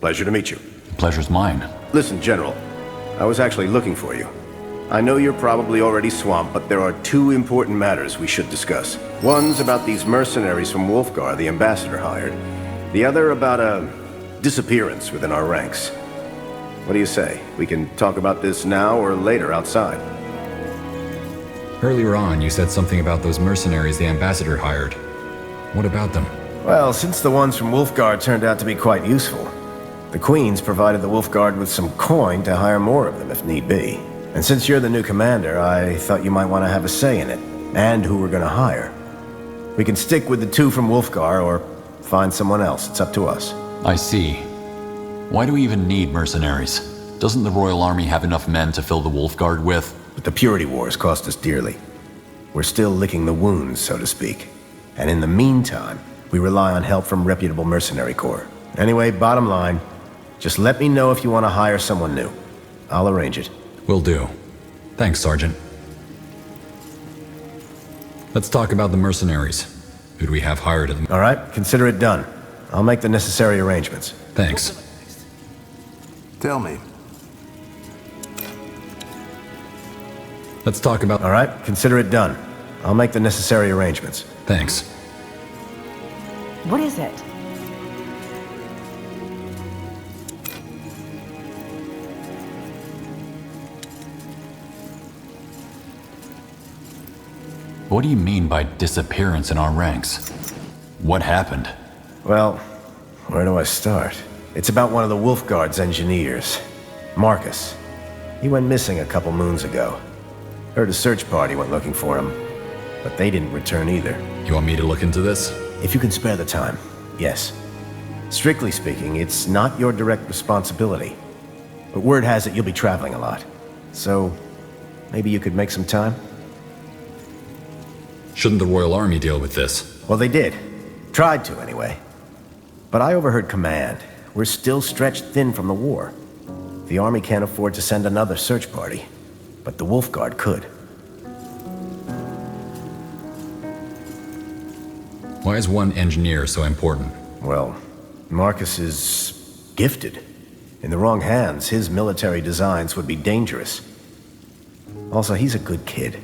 Pleasure to meet you. The pleasure's mine. Listen, General. I was actually looking for you. I know you're probably already swamped, but there are 2 important matters we should discuss. One's about these mercenaries from Wolfgar the ambassador hired. The other about a disappearance within our ranks. What do you say? We can talk about this now or later outside. Earlier on, you said something about those mercenaries the ambassador hired. What about them? Well, since the ones from Wolfguard turned out to be quite useful, the Queen's provided the Wolfguard with some coin to hire more of them if need be. And since you're the new commander, I thought you might want to have a say in it, and who we're going to hire. We can stick with the 2 from Wolfgar or find someone else. It's up to us. I see. Why do we even need mercenaries? Doesn't the Royal Army have enough men to fill the Wolf Guard with? But the Purity Wars cost us dearly. We're still licking the wounds, so to speak. And in the meantime, we rely on help from reputable mercenary corps. Anyway, bottom line, just let me know if you want to hire someone new. I'll arrange it. Will do. Thanks, Sergeant. Let's talk about the mercenaries. Who do we have hired at the... All right, consider it done. I'll make the necessary arrangements. Thanks. Tell me. Let's talk about... All right, consider it done. I'll make the necessary arrangements. Thanks. What is it? What do you mean by disappearance in our ranks? What happened? Well, where do I start? It's about one of the Wolf Guard's engineers, Marcus. He went missing a couple moons ago. Heard a search party went looking for him, but they didn't return either. You want me to look into this? If you can spare the time, yes. Strictly speaking, it's not your direct responsibility. But word has it you'll be traveling a lot. So, maybe you could make some time? Shouldn't the Royal Army deal with this? Well, they did. Tried to, anyway. But I overheard command. We're still stretched thin from the war. The Army can't afford to send another search party. But the Wolf Guard could. Why is one engineer so important? Well, Marcus is gifted. In the wrong hands, his military designs would be dangerous. Also, he's a good kid.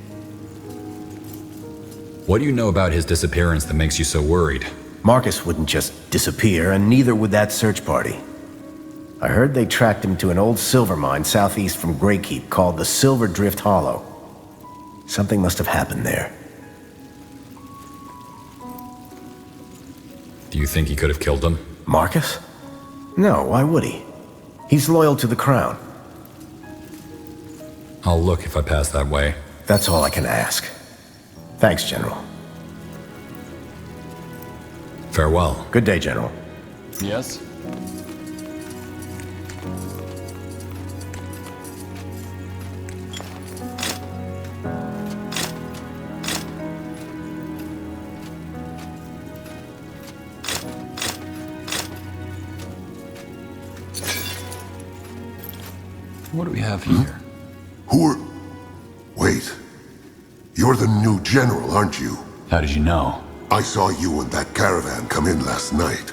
What do you know about his disappearance that makes you so worried? Marcus wouldn't just disappear, and neither would that search party. I heard they tracked him to an old silver mine southeast from Greykeep called the Silver Drift Hollow. Something must have happened there. Do you think he could have killed him? Marcus? No, why would he? He's loyal to the crown. I'll look if I pass that way. That's all I can ask. Thanks, General. Farewell. Good day, General. Yes? What do we have here? Who are... Wait. You're the new general, aren't you? How did you know? I saw you and that caravan come in last night.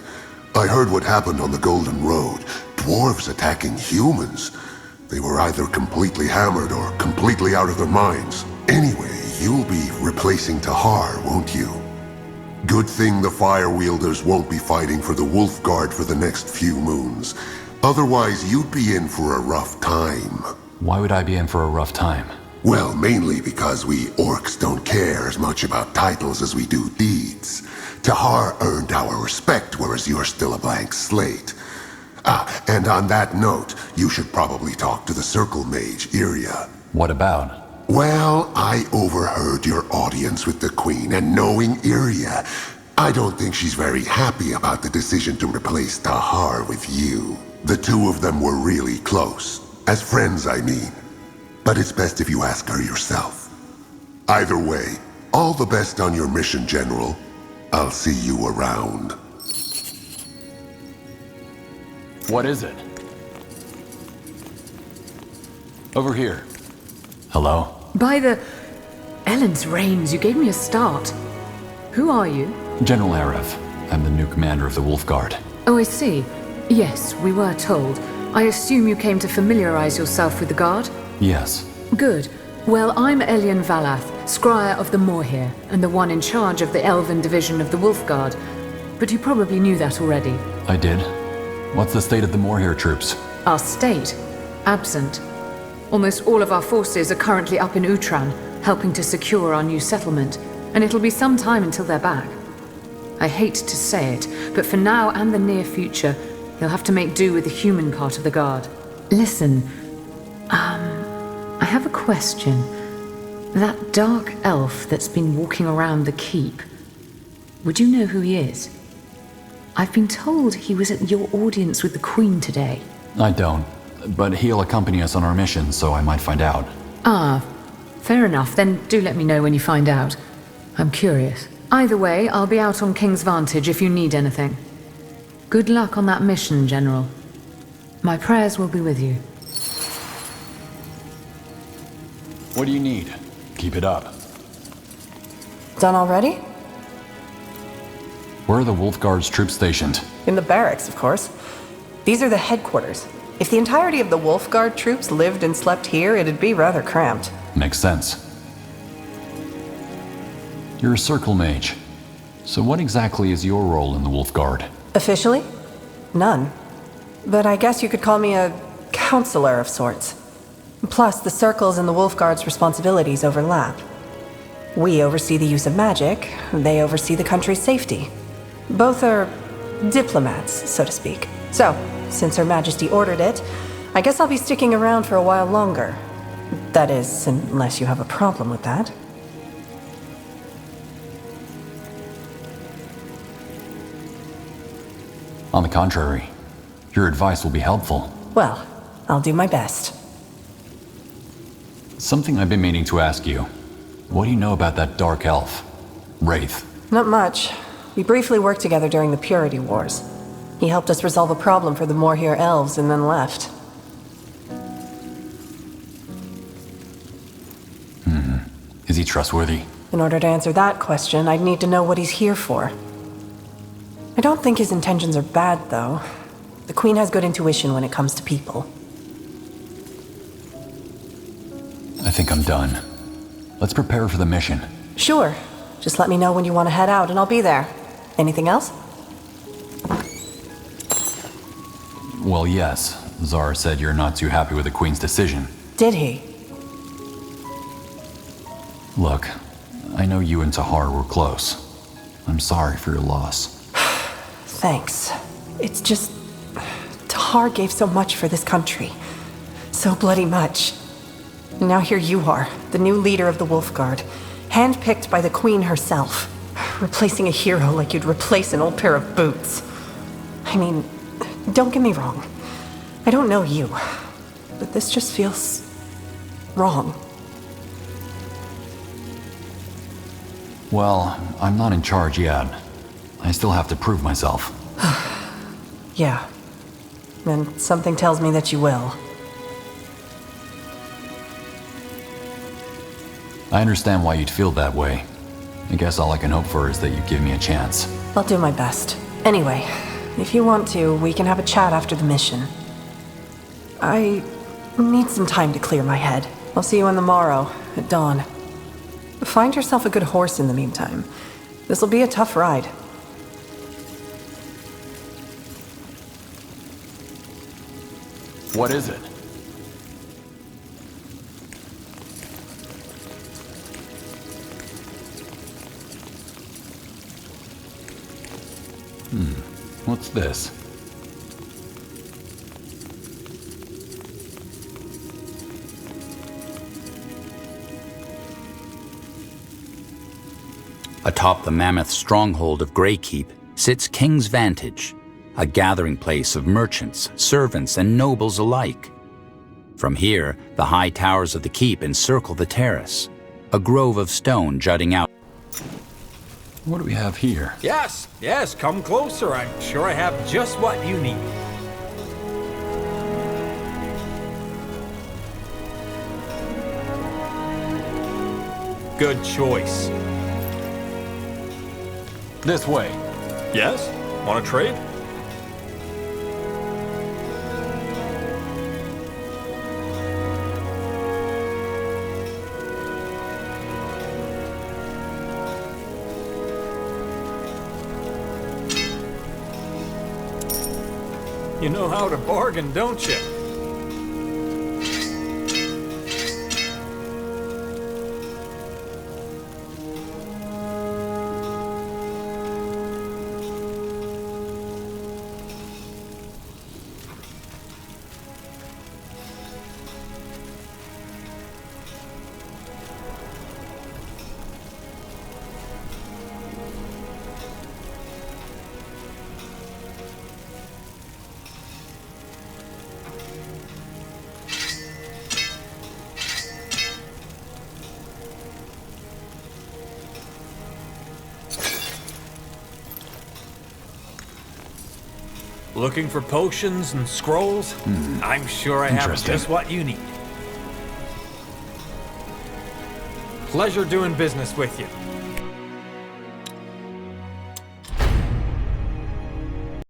I heard what happened on the Golden Road. Dwarves attacking humans. They were either completely hammered or completely out of their minds. Anyway, you'll be replacing Tahar, won't you? Good thing the Fire Wielders won't be fighting for the Wolf Guard for the next few moons. Otherwise, you'd be in for a rough time. Why would I be in for a rough time? Well, mainly because we orcs don't care as much about titles as we do deeds. Tahar earned our respect, whereas you're still a blank slate. And on that note, you should probably talk to the Circle Mage, Iria. What about? Well, I overheard your audience with the Queen, and knowing Iria, I don't think she's very happy about the decision to replace Tahar with you. The two of them were really close. As friends, I mean. But it's best if you ask her yourself. Either way, all the best on your mission, General. I'll see you around. What is it? Over here. Hello? By the... Ellen's reins, you gave me a start. Who are you? General Arev. I'm the new commander of the Wolf Guard. Oh, I see. Yes, we were told. I assume you came to familiarize yourself with the Guard? Yes. Good. Well, I'm Elian Valath, Scryer of the Moorhere, and the one in charge of the Elven division of the Wolf Guard. But you probably knew that already. I did. What's the state of the Moorhere troops? Our state? Absent. Almost all of our forces are currently up in Utran, helping to secure our new settlement, and it'll be some time until they're back. I hate to say it, but for now and the near future, you'll have to make do with the human part of the Guard. Listen, I have a question. That dark elf that's been walking around the keep, would you know who he is? I've been told he was at your audience with the Queen today. I don't, but he'll accompany us on our mission, so I might find out. Ah, fair enough. Then do let me know when you find out. I'm curious. Either way, I'll be out on King's Vantage if you need anything. Good luck on that mission, General. My prayers will be with you. What do you need? Keep it up. Done already? Where are the Wolf Guard's troops stationed? In the barracks, of course. These are the headquarters. If the entirety of the Wolf Guard troops lived and slept here, it'd be rather cramped. Makes sense. You're a Circle Mage. So what exactly is your role in the Wolf Guard? Officially? None. But I guess you could call me a counselor of sorts. Plus, the Circle's and the Wolf Guard's responsibilities overlap. We oversee the use of magic, they oversee the country's safety. Both are diplomats, so to speak. So, since Her Majesty ordered it, I guess I'll be sticking around for a while longer. That is, unless you have a problem with that. On the contrary, your advice will be helpful. Well, I'll do my best. Something I've been meaning to ask you. What do you know about that dark elf? Wraith. Not much. We briefly worked together during the Purity Wars. He helped us resolve a problem for the Moorhere elves and then left. Is he trustworthy? In order to answer that question, I'd need to know what he's here for. I don't think his intentions are bad, though. The Queen has good intuition when it comes to people. I think I'm done. Let's prepare for the mission. Sure. Just let me know when you want to head out and I'll be there. Anything else? Well, yes. Zara said you're not too happy with the Queen's decision. Did he? Look, I know you and Tahar were close. I'm sorry for your loss. Thanks. It's just... Tahar gave so much for this country. So bloody much. And now here you are, the new leader of the Wolfguard, handpicked by the Queen herself. Replacing a hero like you'd replace an old pair of boots. I mean, don't get me wrong. I don't know you, but this just feels... wrong. Well, I'm not in charge yet. I still have to prove myself. Yeah. And something tells me that you will. I understand why you'd feel that way. I guess all I can hope for is that you give me a chance. I'll do my best. Anyway, if you want to, we can have a chat after the mission. I need some time to clear my head. I'll see you on the morrow, at dawn. Find yourself a good horse in the meantime. This'll be a tough ride. What is it? What's this? Atop the mammoth stronghold of Greykeep sits King's Vantage, a gathering place of merchants, servants, and nobles alike. From here, the high towers of the keep encircle the terrace, a grove of stone jutting out. What do we have here? Yes, yes, come closer. I'm sure I have just what you need. Good choice. This way. Yes? Want to trade? You know how to bargain, don't you? Looking for potions and scrolls? I'm sure I have just what you need. Pleasure doing business with you.